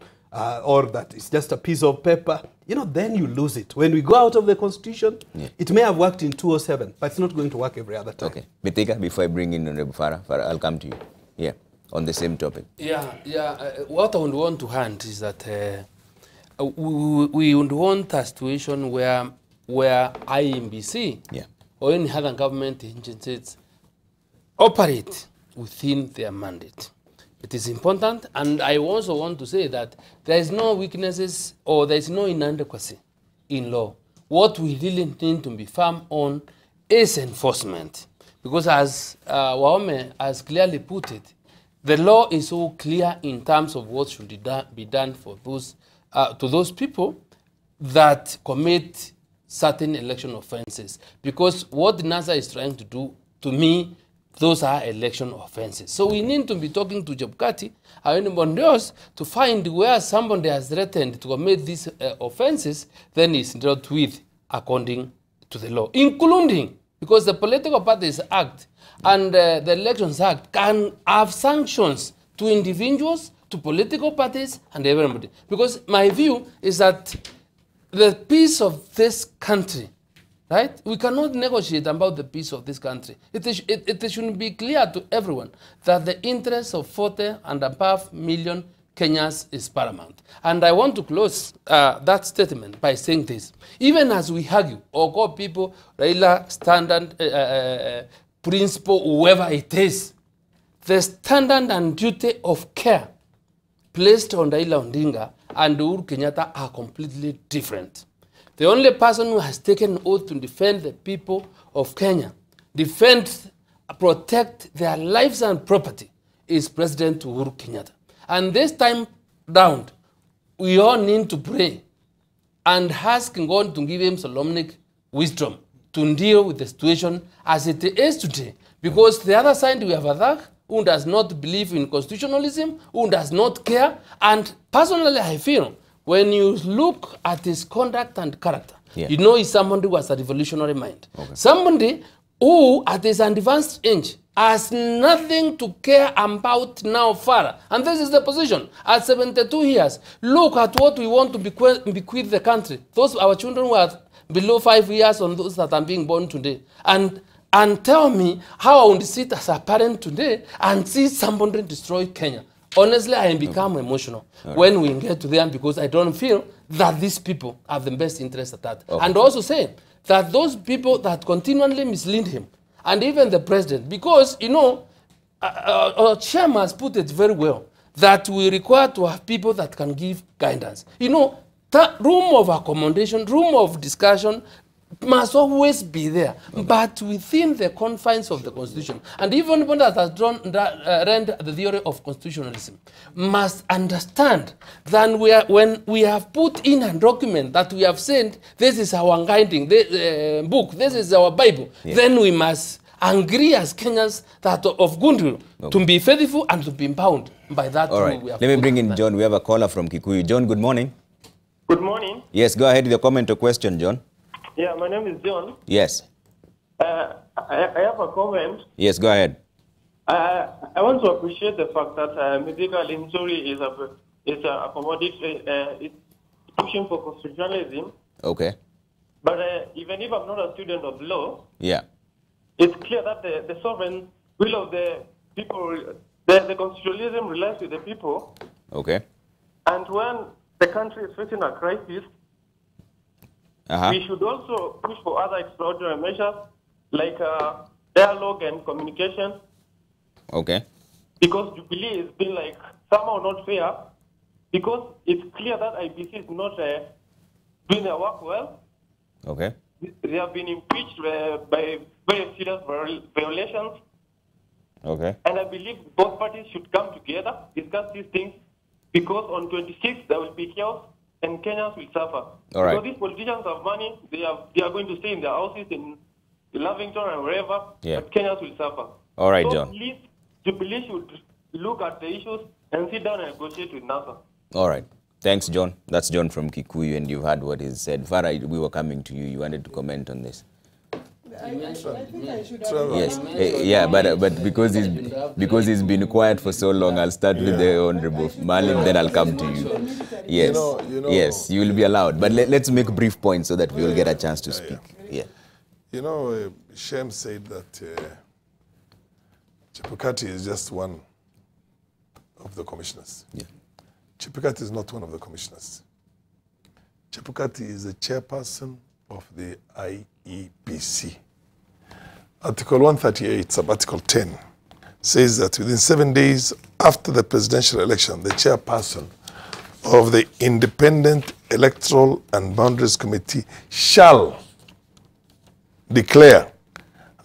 Speaker 5: or that it's just a piece of paper. You know, then you lose it. When we go out of the Constitution, it may have worked in 2007, but it's not going to work every other time.
Speaker 1: Okay. Mithika, before I bring in Honorable Farah, I'll come to you. Yeah, on the same topic.
Speaker 3: What I would want to hand is that we would want a situation where IMBC or any other government agencies operate within their mandate. It is important, and I also want to say that there is no weaknesses or there is no inadequacy in law. What we really need to be firm on is enforcement. Because as Wahome has clearly put it, the law is so clear in terms of what should be done for those, to those people that commit certain election offenses. Because what NASA is trying to do, to me, those are election offenses. So we need to be talking to Jabkati or anybody else to find where somebody has threatened to commit these offenses, then is dealt with according to the law, including, because the Political Parties Act and the Elections Act can have sanctions to individuals, to political parties, and everybody. Because my view is that the peace of this country, right? We cannot negotiate about the peace of this country. It should be clear to everyone that the interest of 40 and above million Kenyans is paramount. And I want to close that statement by saying this. Even as we argue, or call people Raila standard principle, whoever it is, the standard and duty of care placed on Raila Odinga and Uhuru Kenyatta are completely different. The only person who has taken oath to defend the people of Kenya, defend, protect their lives and property, is President Uhuru Kenyatta. And this time round, we all need to pray and ask God to give him Solomonic wisdom to deal with the situation as it is today. Because the other side, we have Adak, who does not believe in constitutionalism, who does not care. And personally, I feel, when you look at his conduct and character, you know he's somebody who has a revolutionary mind. Somebody who, at his advanced age, has nothing to care about now further. And this is the position. At 72 years, look at what we want to bequeath the country. Those our children who are below 5 years on those that are being born today. And tell me how I would sit as a parent today and see somebody destroy Kenya. Honestly, I become emotional when we get to them, because I don't feel that these people have the best interest at that. And also say that those people that continually mislead him, and even the president, because, you know, Shem has put it very well, that we require to have people that can give guidance. You know, that room of accommodation, room of discussion must always be there, but within the confines of the Constitution. And even one that has read the theory of constitutionalism must understand that when we have put in a document that we have said, this is our guiding book, this is our Bible, then we must agree as Kenyans that of goodwill to be faithful and to be bound by that.
Speaker 1: All right, let me bring in John. We have a caller from Kikuyu. John, good morning.
Speaker 9: Good morning.
Speaker 1: Yes, go ahead with your comment or question, John.
Speaker 9: Yeah, my name is John.
Speaker 1: Yes.
Speaker 9: I have a comment.
Speaker 1: Yes, go ahead.
Speaker 9: I want to appreciate the fact that Mithika Linturi is pushing for constitutionalism.
Speaker 1: Okay.
Speaker 9: But even if I'm not a student of law,
Speaker 1: yeah,
Speaker 9: it's clear that the sovereign will of the people, the constitutionalism relies with the people.
Speaker 1: Okay.
Speaker 9: And when the country is facing a crisis, we should also push for other extraordinary measures like dialogue and communication.
Speaker 1: Okay.
Speaker 9: Because Jubilee has been like somehow not fair, because it's clear that IBC is not doing their work well.
Speaker 1: Okay.
Speaker 9: They have been impeached by very serious violations.
Speaker 1: Okay.
Speaker 9: And I believe both parties should come together, discuss these things, because on 26th there will be chaos and Kenyans will suffer.
Speaker 1: All right.
Speaker 9: So these politicians have money, they are going to stay in their houses in Lavington and wherever, but Kenyans will suffer.
Speaker 1: All right,
Speaker 9: so
Speaker 1: John.
Speaker 9: Please, Jubilee should look at the issues and sit down and negotiate with NASA.
Speaker 1: All right. Thanks, John. That's John from Kikuyu, and you've heard what he said. Farah, we were coming to you. You wanted to comment on this.
Speaker 7: I think I should
Speaker 1: Yes, yeah, but because he's been quiet for so long, I'll start with the Honorable Maalim, then I'll come to you. Yes, yes, you will be allowed. But let's make brief points so that we will get a chance to speak. Yeah.
Speaker 6: You know, Shem said that Chebukati is just one of the commissioners.
Speaker 1: Yeah.
Speaker 6: Chebukati is not one of the commissioners. Chebukati is the chairperson of the IEBC. Article 138, sub-article 10, says that within 7 days after the presidential election, the chairperson of the Independent Electoral and Boundaries Committee shall declare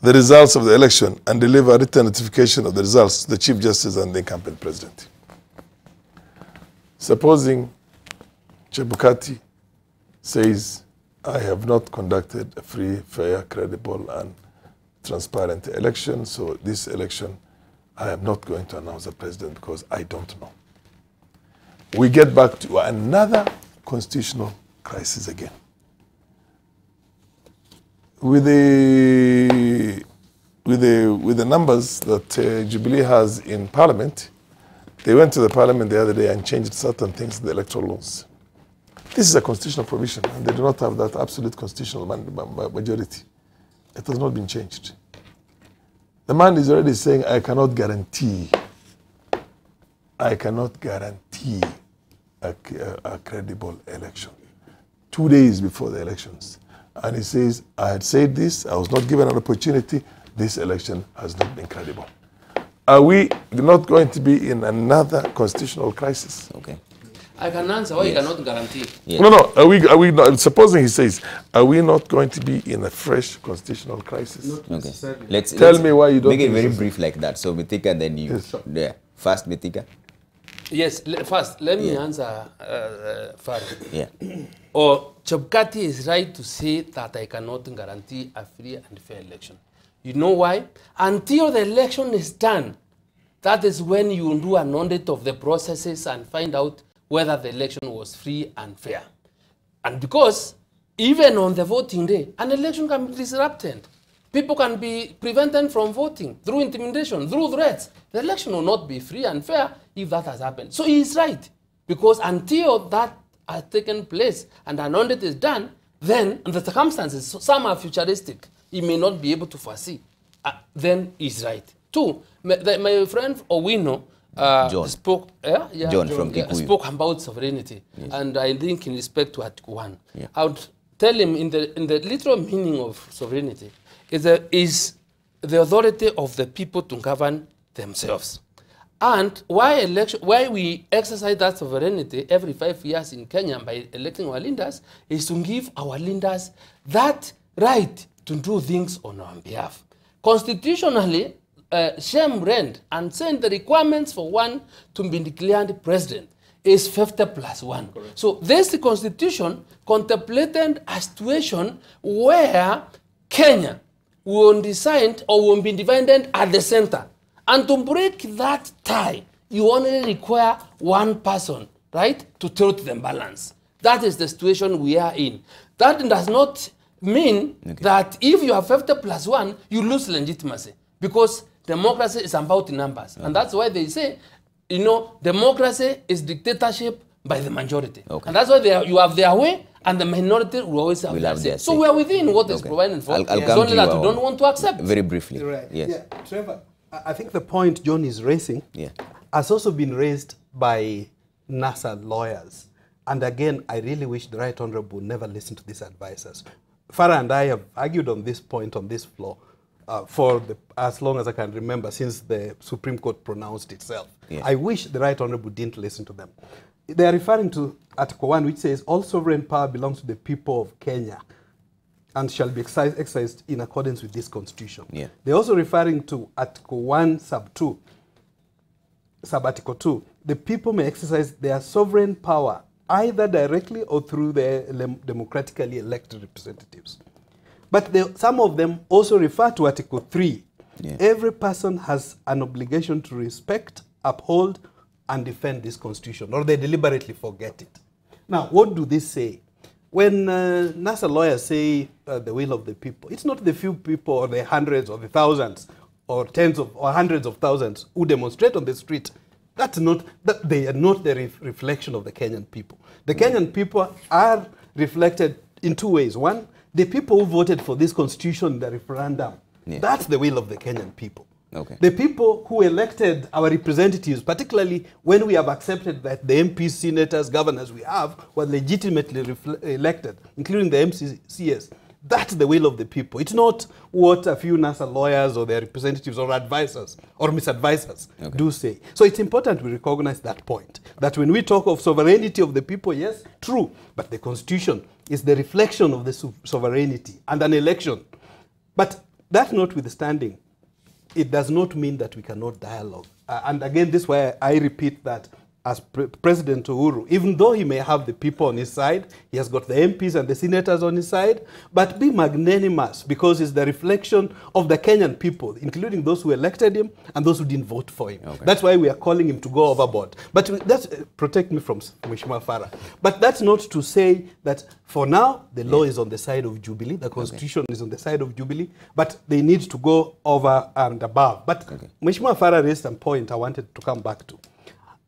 Speaker 6: the results of the election and deliver written notification of the results to the Chief Justice and the incumbent president. Supposing Chebukati says, I have not conducted a free, fair, credible, and transparent election, so this election, I am not going to announce the president because I don't know. We get back to another constitutional crisis again. With the numbers that Jubilee has in Parliament, they went to the Parliament the other day and changed certain things in the electoral laws. This is a constitutional provision, and they do not have that absolute constitutional majority. It has not been changed. The man is already saying, I cannot guarantee a credible election. 2 days before the elections. And he says, I had said this, I was not given an opportunity, this election has not been credible. Are we not going to be in another constitutional crisis?
Speaker 1: Okay.
Speaker 3: I can answer why you cannot guarantee.
Speaker 1: Yes.
Speaker 6: No, are we not, supposing he says, are we not going to be in a fresh constitutional crisis?
Speaker 1: Okay. Let's
Speaker 6: me why you don't
Speaker 1: make it very brief like that. So Mithika, then you.
Speaker 6: Yes, sure.
Speaker 1: Yeah. First, Mithika.
Speaker 3: Yes, first, let me answer Farah.
Speaker 1: Yeah.
Speaker 3: Or Chebukati is right to say that I cannot guarantee a free and fair election. You know why? Until the election is done, that is when you do an audit of the processes and find out whether the election was free and fair. And because even on the voting day, an election can be disrupted. People can be prevented from voting through intimidation, through threats. The election will not be free and fair if that has happened. So he is right, because until that has taken place and an audit is done, then the circumstances, some are futuristic, he may not be able to foresee. Then he's right. Two, my friend Owino spoke,
Speaker 1: John from Kikuyu.
Speaker 3: Spoke about sovereignty, and I think in respect to Article 1, I would tell him in the literal meaning of sovereignty is the authority of the people to govern themselves. And why we exercise that sovereignty every 5 years in Kenya by electing our leaders is to give our leaders that right to do things on our behalf. Constitutionally, Shem read and saying the requirements for one to be declared president is 50+1. Correct. So this constitution contemplated a situation where Kenya will decide or will be divided at the center. And to break that tie, you only require one person, right, to tilt the balance. That is the situation we are in. That does not mean that if you have 50+1, you lose legitimacy, because democracy is about numbers. And that's why they say, you know, democracy is dictatorship by the majority. And that's why you have their way, and the minority will always have their say. So we are within what is provided for. It's only that we don't want to accept.
Speaker 1: Very briefly.
Speaker 5: Right.
Speaker 1: Yes.
Speaker 5: Yeah. Trevor, I think the point John is raising has also been raised by NASA lawyers. And again, I really wish the Right Honorable never listened to these advisors. Farah and I have argued on this point on this floor for as long as I can remember, since the Supreme Court pronounced itself. I wish the Right Honorable didn't listen to them. They are referring to Article 1, which says, all sovereign power belongs to the people of Kenya and shall be exercised in accordance with this constitution. They're also referring to Article 1, Sub-Article 2. The people may exercise their sovereign power either directly or through their democratically elected representatives. But some of them also refer to Article 3. Every person has an obligation to respect, uphold, and defend this constitution, or they deliberately forget it. Now, what do this say? When NASA lawyers say the will of the people, it's not the few people or the hundreds or the thousands or tens of or hundreds of thousands who demonstrate on the street. They are not the reflection of the Kenyan people. The Kenyan people are reflected in two ways. One, the people who voted for this constitution in the referendum. That's the will of the Kenyan people. The people who elected our representatives, particularly when we have accepted that the MPs, senators, governors we have were legitimately elected, including the MCCS, that's the will of the people. It's not what a few NASA lawyers or their representatives or advisors or misadvisors do say. So it's important we recognize that point, that when we talk of sovereignty of the people, yes, true, but the constitution is the reflection of the sovereignty and an election. But that notwithstanding, it does not mean that we cannot dialogue. And again, this is why I repeat that as President Uhuru, even though he may have the people on his side, he has got the MPs and the senators on his side, but be magnanimous, because it's the reflection of the Kenyan people, including those who elected him and those who didn't vote for him. That's why we are calling him to go overboard. But that's, protect me from Mheshimiwa Farah. But that's not to say that for now, the law is on the side of Jubilee, the constitution is on the side of Jubilee, but they need to go over and above. But Mheshimiwa Farah raised a point I wanted to come back to.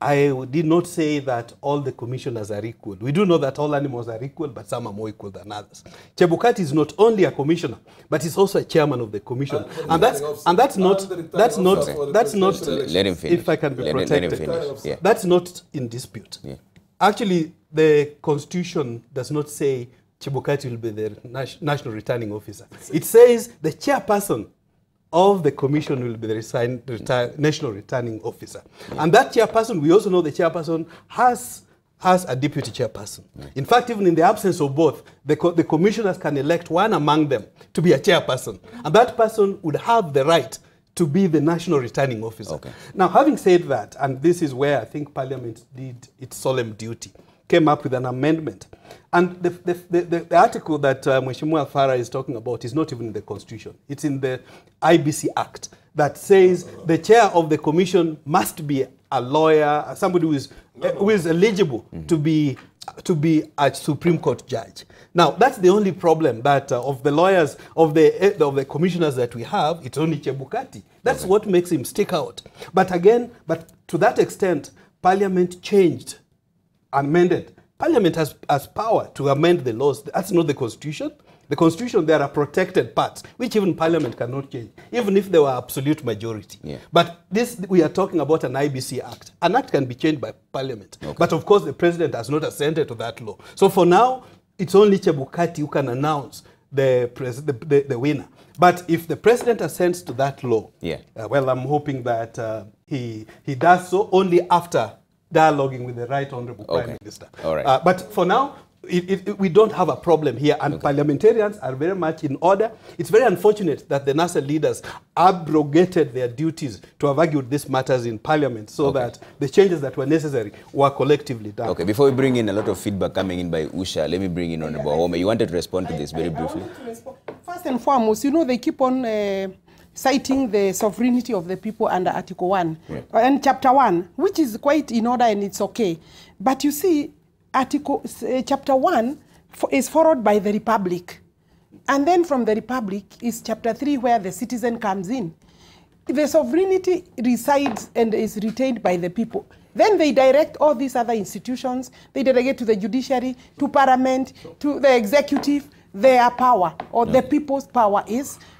Speaker 5: I did not say that all the commissioners are equal. We do know that all animals are equal, but some are more equal than others. Chebukati is not only a commissioner, but he's also a chairman of the commission, and that's not. Let him finish. If I can be protected, that's not in dispute. Actually, the constitution does not say Chebukati will be the national returning officer. It says the chairperson of the commission will be the national returning officer. And that chairperson, we also know the chairperson has a deputy chairperson. In fact, even in the absence of both, the commissioners can elect one among them to be a chairperson. And that person would have the right to be the national returning officer. Now, having said that, and this is where I think Parliament did its solemn duty, came up with an amendment. And the article that Mheshimiwa Farah is talking about is not even in the Constitution. It's in the IBC Act that says the chair of the commission must be a lawyer, somebody who is eligible to be a Supreme Court judge. Now, that's the only problem that of the lawyers, of the commissioners that we have, it's only Chebukati. That's what makes him stick out. But again, to that extent, Parliament changed, amended. Parliament has power to amend the laws. That's not the Constitution. The Constitution, there are protected parts, which even Parliament cannot change, even if there were absolute majority. But this, we are talking about an IBC Act. An act can be changed by Parliament. But of course, the President has not assented to that law. So for now, it's only Chebukati who can announce the winner. But if the President assents to that law, well, I'm hoping that he does so only after dialoguing with the Right Honorable Prime Minister. But for now, we don't have a problem here, and parliamentarians are very much in order. It's very unfortunate that the NASA leaders abrogated their duties to have argued these matters in Parliament so that the changes that were necessary were collectively done.
Speaker 1: Before we bring in a lot of feedback coming in by Usha, let me bring in Honorable Wahome. You wanted to respond to this very briefly?
Speaker 7: First and foremost, you know, they keep on citing the sovereignty of the people under Article 1 and Chapter 1, which is quite in order and it's okay. But you see, chapter 1 is followed by the Republic. And then from the Republic is chapter 3 where the citizen comes in. The sovereignty resides and is retained by the people. Then they direct all these other institutions, they delegate to the judiciary, to parliament, to the executive. Their power, or the people's power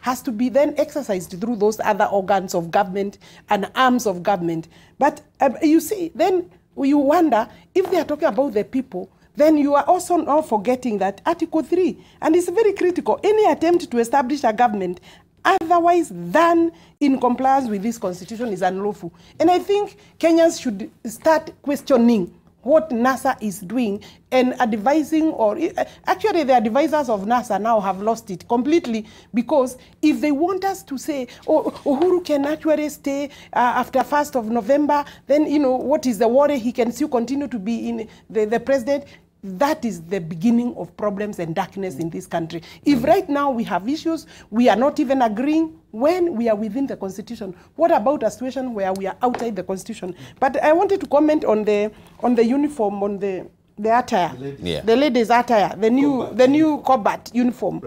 Speaker 7: has to be then exercised through those other organs of government and arms of government. But you see, then you wonder, if they are talking about the people, then you are also not forgetting that Article 3, and it's very critical, any attempt to establish a government otherwise than in compliance with this constitution is unlawful. And I think Kenyans should start questioning what NASA is doing and advising, or actually the advisors of NASA now have lost it completely, because if they want us to say, oh, Uhuru can actually stay after 1st of November, then, you know, what is the worry? He can still continue to be in the president. That is the beginning of problems and darkness in this country. If right now we have issues, we are not even agreeing when we are within the constitution. What about a situation where we are outside the constitution? But I wanted to comment on the uniform, on the attire, the ladies' attire, the new combat uniform.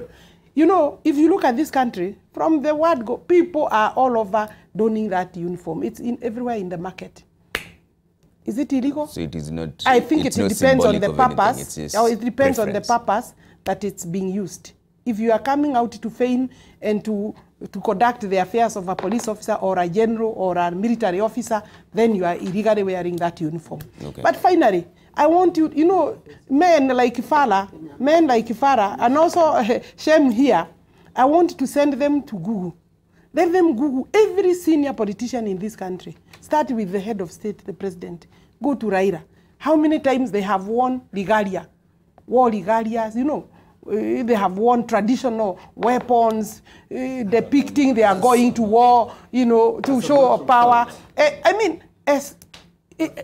Speaker 7: You know, if you look at this country, from the word go, people are all over donning that uniform. It's everywhere in the market. Is it illegal?
Speaker 1: So it is not.
Speaker 7: I think it depends on the purpose. It depends on the purpose that it's being used. If you are coming out to feign and to conduct the affairs of a police officer or a general or a military officer, then you are illegally wearing that uniform. Okay. But finally, I want you, you know, men like Farah, and also Shem here, I want to send them to Google. Let them Google every senior politician in this country. Start with the head of state, the president. Go to Raila. How many times they have won regalia, war regalias, you know. They have won traditional weapons, depicting they are going to war, you know, to show power. I mean, as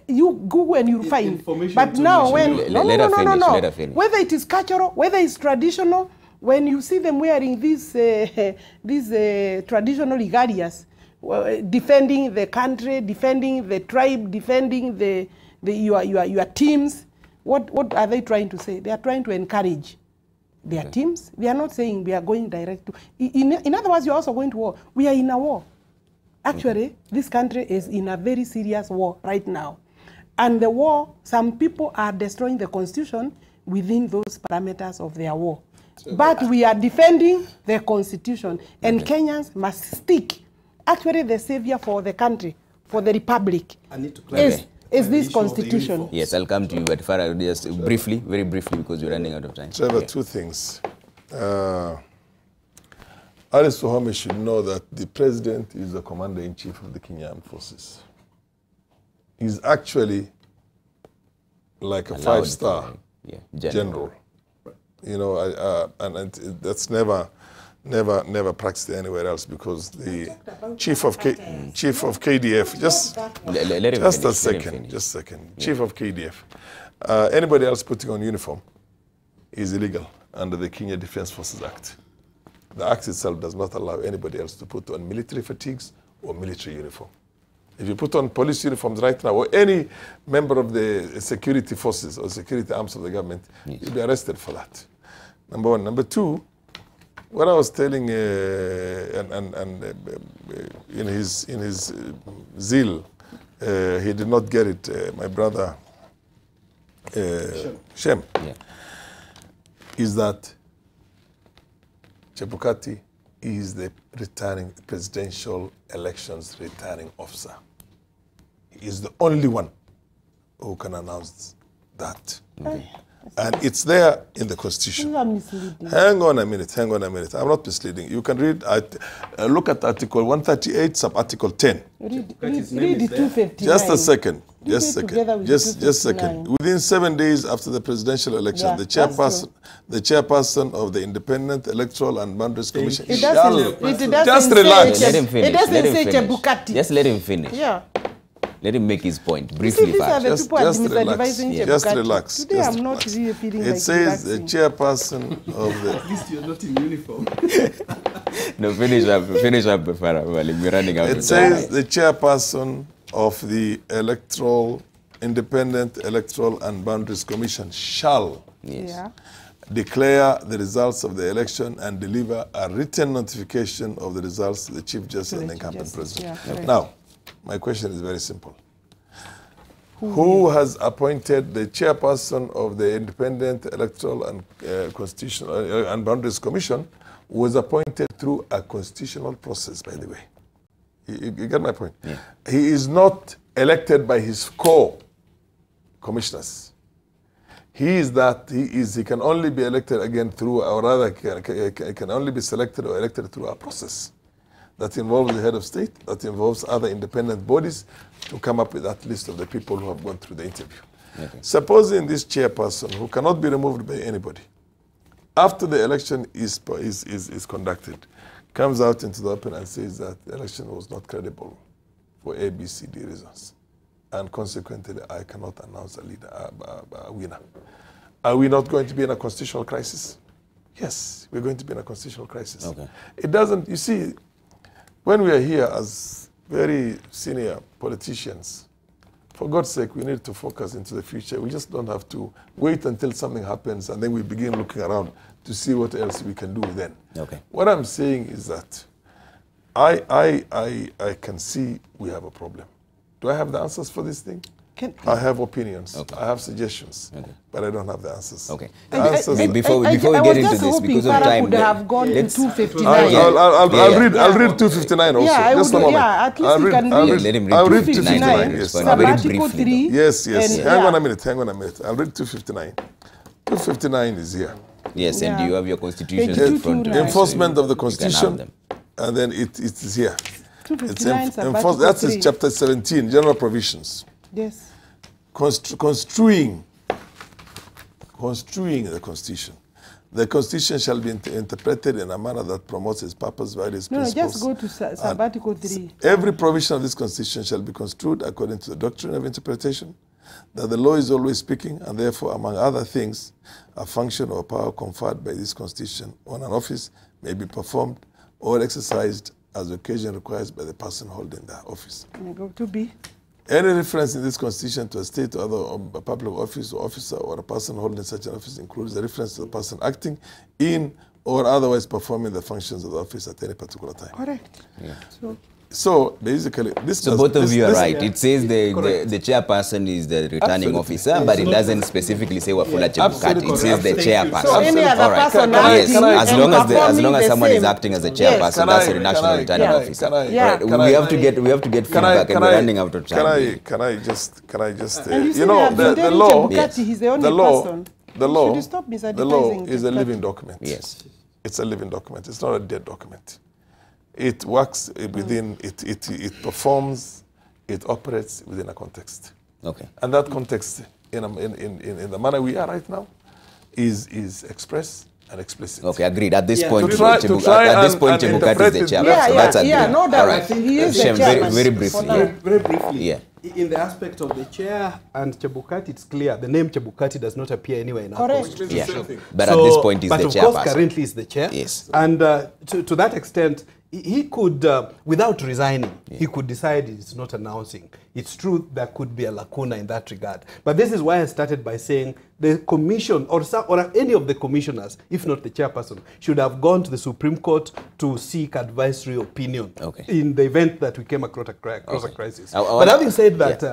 Speaker 7: you Google and you'll find. But now when, no. Whether it is cultural, whether it's traditional, when you see them wearing these traditional regalias, defending the country, defending the tribe, defending your teams, what are they trying to say? They are trying to encourage their teams. They are not saying we are going direct to. In other words, you are also going to war. We are in a war. Actually, this country is in a very serious war right now. And the war, some people are destroying the constitution within those parameters of their war. But we are defending the constitution, and Kenyans must stick. Actually, the savior for the country, for the republic, is this constitution.
Speaker 1: Yes, I'll come to you, but Farah, just briefly, very briefly, because we're running out of time.
Speaker 6: Trevor, two things. Alice Wahome should know that the president is the commander-in-chief of the Kenyan Armed Forces. He's actually like a five-star general. You know, and that's never practiced anywhere else, because the chief of KDF, just a second, chief of KDF, anybody else putting on uniform is illegal under the Kenya Defense Forces Act. The act itself does not allow anybody else to put on military fatigues or military uniform. If you put on police uniforms right now, or any member of the security forces or security arms of the government, you'll be arrested for that. Number one. Number two, what I was telling, in his zeal, he did not get it. My brother Shem, is that Chebukati is the returning presidential elections returning officer. He is the only one who can announce that. And it's there in the Constitution. Hang on a minute. I'm not misleading. You can read, look at Article 138, sub-Article 10.
Speaker 7: Read the 259.
Speaker 6: Just a second. Just a second. Within 7 days after the presidential election, the chairperson of the Independent Electoral and Boundaries Commission shall... Just relax.
Speaker 1: Let him finish.
Speaker 7: It doesn't say Chebukati.
Speaker 1: Just let him finish.
Speaker 7: Yeah.
Speaker 1: Let him make his point briefly.
Speaker 6: Just relax.
Speaker 7: Today I'm not really feeling like
Speaker 6: it says the chairperson of the...
Speaker 5: At least you're not in uniform.
Speaker 1: No, finish up, Farah Maalim. We're running out of time.
Speaker 6: It says the chairperson of the Electoral Independent Electoral and Boundaries Commission shall declare the results of the election and deliver a written notification of the results to the Chief Justice and the incumbent President. Now, my question is very simple. Who has appointed the chairperson of the Independent Electoral and Constitutional and Boundaries Commission? Was appointed through a constitutional process, by the way. You get my point? Yeah. He is not elected by his co-commissioners. He can only be elected again through, or rather, can only be selected or elected through a process that involves the head of state, that involves other independent bodies to come up with that list of the people who have gone through the interview. Okay. Supposing this chairperson, who cannot be removed by anybody, after the election is conducted, comes out into the open and says that the election was not credible for A, B, C, D reasons, and consequently I cannot announce a leader, a winner. Are we not going to be in a constitutional crisis? Yes, we're going to be in a constitutional crisis. Okay. It doesn't, you see, when we are here as very senior politicians, for God's sake, we need to focus into the future. We just don't have to wait until something happens and then we begin looking around to see what else we can do then. Okay. What I'm saying is that I can see we have a problem. Do I have the answers for this thing? I have opinions. Okay. I have suggestions, but I don't have the answers. Okay.
Speaker 1: Before we get into this, because of time,
Speaker 7: could have gone to 259.
Speaker 6: I'll read 259 also.
Speaker 7: Yeah,
Speaker 6: just a moment.
Speaker 7: Yeah, at least you can read.
Speaker 1: Let him read
Speaker 6: I'll read
Speaker 1: 259.
Speaker 6: Yes.
Speaker 1: Very briefly.
Speaker 6: Yes. Hang on a minute. I'll read 259. 259 is here.
Speaker 1: Yes, and you have your constitution in front of you.
Speaker 6: Enforcement of the constitution, and then it is here. That is chapter 17, general provisions.
Speaker 7: Yes.
Speaker 6: Construing the Constitution. The Constitution shall be interpreted in a manner that promotes its purpose, values, principles.
Speaker 7: No, just go to Sabbatical 3.
Speaker 6: Every provision of this Constitution shall be construed according to the doctrine of interpretation, that the law is always speaking, and therefore, among other things, a function or power conferred by this Constitution on an office may be performed or exercised as occasion requires by the person holding the office.
Speaker 7: Go to B.
Speaker 6: Any reference in this Constitution to a state or other public office or officer or a person holding such an office includes a reference to the person acting in or otherwise performing the functions of the office at any particular time.
Speaker 7: Correct.
Speaker 1: Yeah.
Speaker 6: So basically,
Speaker 1: both of you are right. It says the chairperson is the returning officer, but it doesn't specifically say Wafula Chebukati. It says the chairperson.
Speaker 7: So any other person
Speaker 1: yes, as long as someone is acting as a chairperson, that's the national returning officer. We have to get feedback, and we're running out of time.
Speaker 6: Can I just
Speaker 7: you know, the law. He's the only person.
Speaker 6: The law is a living document.
Speaker 1: Yes,
Speaker 6: it's a living document. It's not a dead document. It works within, it performs, it operates within a context.
Speaker 1: Okay.
Speaker 6: And that context, in the manner we are right now, is express and explicit.
Speaker 1: Okay, agreed. At this point, Chebukati is the chairman. So that's agreed.
Speaker 7: Yeah, no doubt.
Speaker 1: Right.
Speaker 7: He is the chairman.
Speaker 1: Very briefly.
Speaker 5: Very briefly.
Speaker 1: Yeah.
Speaker 5: In the aspect of the chair and Chebukati, it's clear the name Chebukati does not appear anywhere in our constitution.
Speaker 1: Yeah. But at this point, he's the chairperson.
Speaker 5: But of course, currently is the chair.
Speaker 1: Yes.
Speaker 5: And to that extent, he could, without resigning, he could decide it's not announcing. It's true there could be a lacuna in that regard. But this is why I started by saying the commission or any of the commissioners, if not the chairperson, should have gone to the Supreme Court to seek advisory opinion in the event that we came across a crisis. But having said that,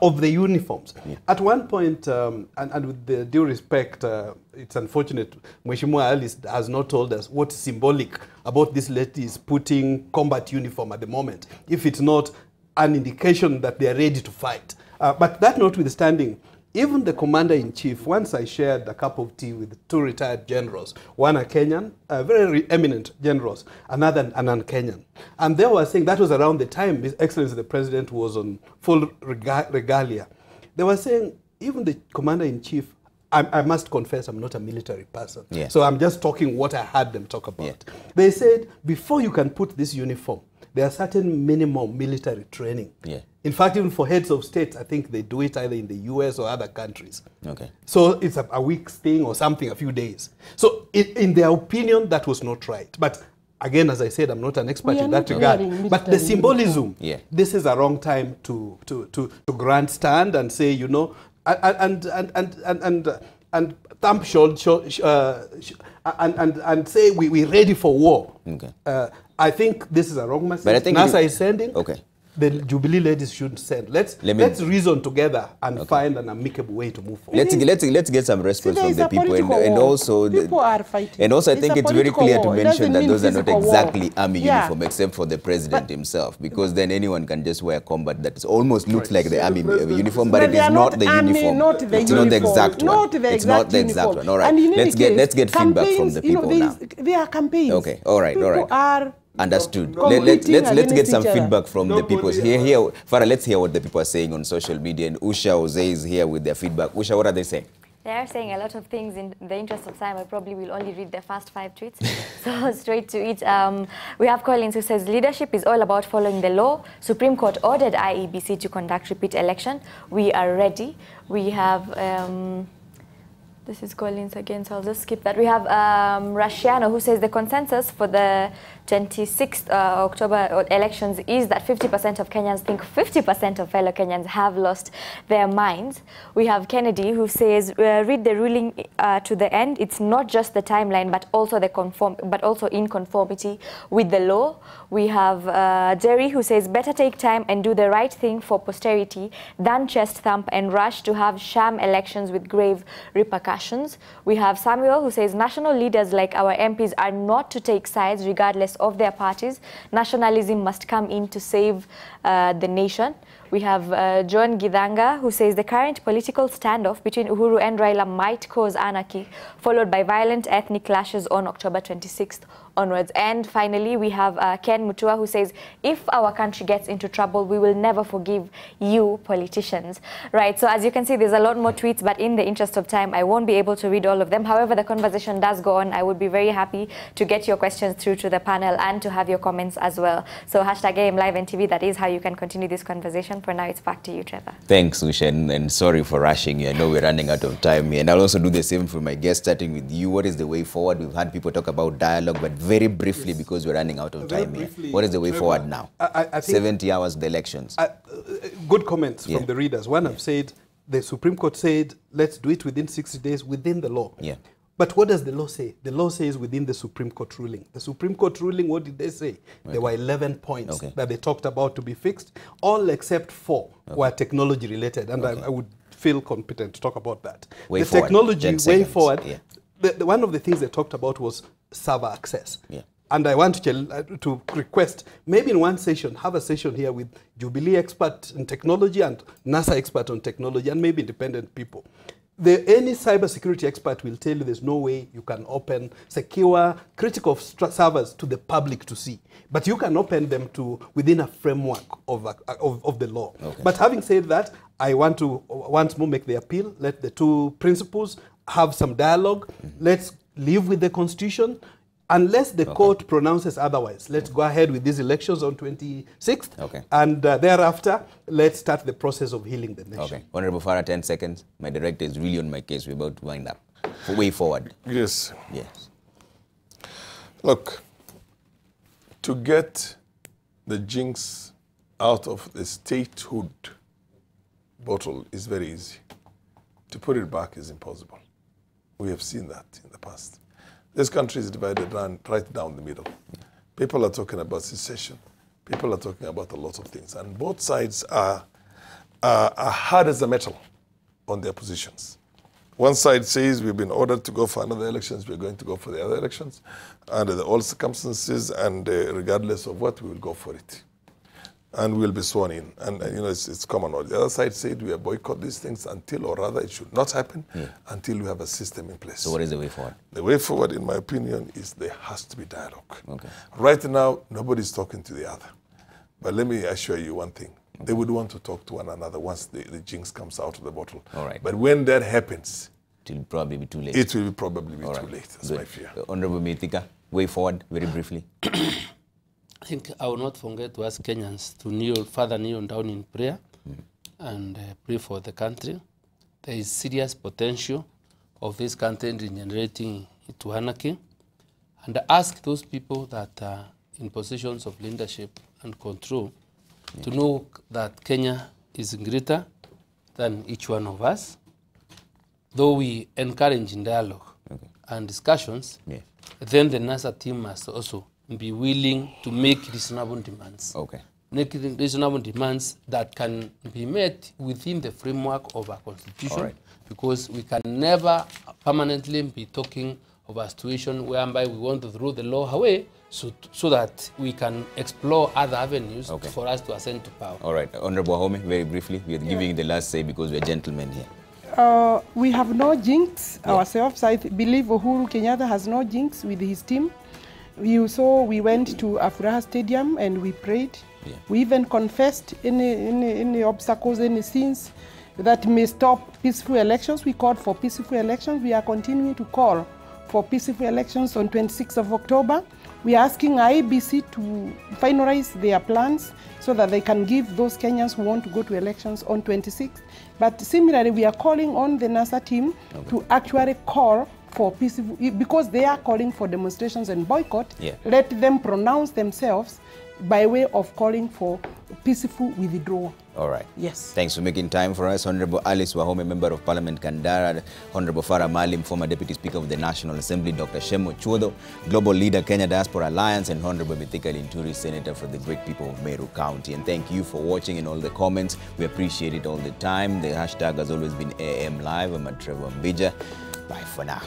Speaker 5: of the uniforms, at one point, and with the due respect, it's unfortunate, Mheshimiwa Alice has not told us what's symbolic about this ladies putting combat uniform at the moment, if it's not an indication that they are ready to fight. But that notwithstanding, even the commander-in-chief, once I shared a cup of tea with 2 retired generals, one a Kenyan, very eminent generals, another a non-Kenyan. And they were saying, that was around the time His Excellency the President was on full regalia. They were saying, even the commander-in-chief, I must confess I'm not a military person.
Speaker 1: Yeah.
Speaker 5: So I'm just talking what I heard them talk about. Yeah. They said, before you can put this uniform, there are certain minimum military training.
Speaker 1: Yeah.
Speaker 5: In fact, even for heads of states, I think they do it either in the US or other countries.
Speaker 1: Okay.
Speaker 5: So it's a week's thing or something, a few days. So in their opinion, that was not right. But Again, as I said, I'm not an expert in that regard. But the symbolism, this is a wrong time to grandstand and say, you know, and thump and say we're ready for war.
Speaker 1: Okay.
Speaker 5: I think this is a wrong message.
Speaker 1: But I think
Speaker 5: NASA is sending.
Speaker 1: Okay.
Speaker 5: The Jubilee ladies should send. Let's reason together and find an amicable way to move forward.
Speaker 1: Let's get some response from the people, and also
Speaker 7: people are fighting.
Speaker 1: And also, I think it's very clear to mention that those are not exactly army uniform, except for the president himself, because then anyone can just wear combat that almost looks like the army uniform, but it is not the uniform. It's not the exact one. It's not the exact one. All right. Let's get feedback from the people now.
Speaker 7: There are campaigns.
Speaker 1: Okay. All right. Understood. Let's get some feedback from the people. Here, Farah, let's hear what the people are saying on social media. And Usha Oze is here with their feedback. Usha, what are they saying?
Speaker 11: They are saying a lot of things. In the interest of time, I probably will only read the first 5 tweets. So straight to it. We have Collins who says, leadership is all about following the law. Supreme Court ordered IEBC to conduct repeat election. We are ready. We have... this is Collins again, so I'll just skip that. We have Rashiano who says the consensus for the 26th October elections is that 50% of Kenyans think 50% of fellow Kenyans have lost their minds. We have Kennedy who says read the ruling to the end. It's not just the timeline, but also in conformity with the law. We have Jerry who says better take time and do the right thing for posterity than chest thump and rush to have sham elections with grave repercussions. We have Samuel who says national leaders like our MPs are not to take sides regardless of their parties. Nationalism must come in to save the nation. We have John Gidanga who says the current political standoff between Uhuru and Raila might cause anarchy, followed by violent ethnic clashes on October 26th onwards. And finally, we have Ken Mutua who says, if our country gets into trouble, we will never forgive you politicians. Right, so as you can see, there's a lot more tweets, but in the interest of time, I won't be able to read all of them. However, the conversation does go on. I would be very happy to get your questions through to the panel and to have your comments as well. So hashtag AMLive and TV, that is how you can continue this conversation. For now, it's back to you, Trevor.
Speaker 1: Thanks, Usha, and sorry for rushing you. I know we're running out of time here. And I'll also do the same for my guest, starting with you. What is the way forward? We've had people talk about dialogue, but very briefly, because we're running out of time here. What is the way forward now? I think 70 hours, the elections.
Speaker 5: Good comments from the readers. One have said, the Supreme Court said, let's do it within 60 days within the law.
Speaker 1: Yeah.
Speaker 5: But what does the law say? The law says within the Supreme Court ruling. The Supreme Court ruling, what did they say? Okay. There were 11 points that they talked about to be fixed. All except 4 were technology related. And I would feel competent to talk about that.
Speaker 1: Way
Speaker 5: the
Speaker 1: forward.
Speaker 5: technology way forward, one of the things they talked about was server access.
Speaker 1: Yeah.
Speaker 5: And I want to request, maybe in one session, have a session here with Jubilee expert in technology and NASA expert on technology, and maybe independent people. Any cybersecurity expert will tell you there's no way you can open secure critical servers to the public to see. But you can open them to within a framework of the law. Okay. But having said that, I want to once more make the appeal. Let the two principals have some dialogue. Let's live with the Constitution. Unless the court pronounces otherwise, let's go ahead with these elections on 26th.
Speaker 1: Okay.
Speaker 5: And thereafter, let's start the process of healing the nation.
Speaker 1: Okay. Honorable Farah, 10 seconds. My director is really on my case. We're about to wind up. Way forward.
Speaker 6: Yes.
Speaker 1: Yes.
Speaker 6: Look, to get the jinx out of the statehood bottle is very easy. To put it back is impossible. We have seen that in the past. This country is divided right down the middle. People are talking about secession. People are talking about a lot of things. And both sides are hard as a metal on their positions. One side says we've been ordered to go for another elections, we're going to go for the other elections, under all circumstances, and regardless of what, we will go for it. And we'll be sworn in. And you know, it's common. The other side said we are boycott these things until, or rather it should not happen, until we have a system in place.
Speaker 1: So what is the way forward?
Speaker 6: The way forward, in my opinion, is there has to be dialogue.
Speaker 1: Okay.
Speaker 6: Right now, nobody's talking to the other. But let me assure you one thing. They would want to talk to one another once the jinx comes out of the bottle.
Speaker 1: All right.
Speaker 6: But when that happens,
Speaker 1: it will probably be too late.
Speaker 6: It will probably be too late. That's my fear.
Speaker 1: Honorable Mithika, way forward, very briefly.
Speaker 3: I think I will not forget to ask Kenyans to kneel, further kneel down in prayer and pray for the country. There is serious potential of this country degenerating into anarchy. and ask those people that are in positions of leadership and control to know that Kenya is greater than each one of us, though we encourage in dialogue and discussions, then the NASA team must also be willing to make reasonable demands. Make reasonable demands that can be met within the framework of our constitution, because we can never permanently be talking of a situation whereby we want to throw the law away so that we can explore other avenues for us to ascend to power.
Speaker 1: All right, Honorable Wahome, very briefly, we are giving the last say because we are gentlemen here.
Speaker 7: We have no jinx ourselves. I believe Uhuru Kenyatta has no jinx with his team. You saw we went to Afuraha Stadium and we prayed. We even confessed any obstacles, any sins that may stop peaceful elections. We called for peaceful elections. We are continuing to call for peaceful elections on 26th of October. We are asking IEBC to finalize their plans so that they can give those Kenyans who want to go to elections on 26th. But similarly, we are calling on the NASA team to actually call for peaceful, because they are calling for demonstrations and boycott. Let them pronounce themselves by way of calling for peaceful withdrawal.
Speaker 1: All right.
Speaker 7: Yes.
Speaker 1: Thanks for making time for us. Honorable Alice Wahome, Member of Parliament Kandara, Honorable Farah Maalim, former Deputy Speaker of the National Assembly, Dr. Shem Ochuodho, Global Leader, Kenya Diaspora Alliance, and Honorable Mithika Linturi, Senator for the great people of Meru County. And thank you for watching and all the comments. We appreciate it all the time. The hashtag has always been AMLive. I'm Trevor Ombija. Bye for now.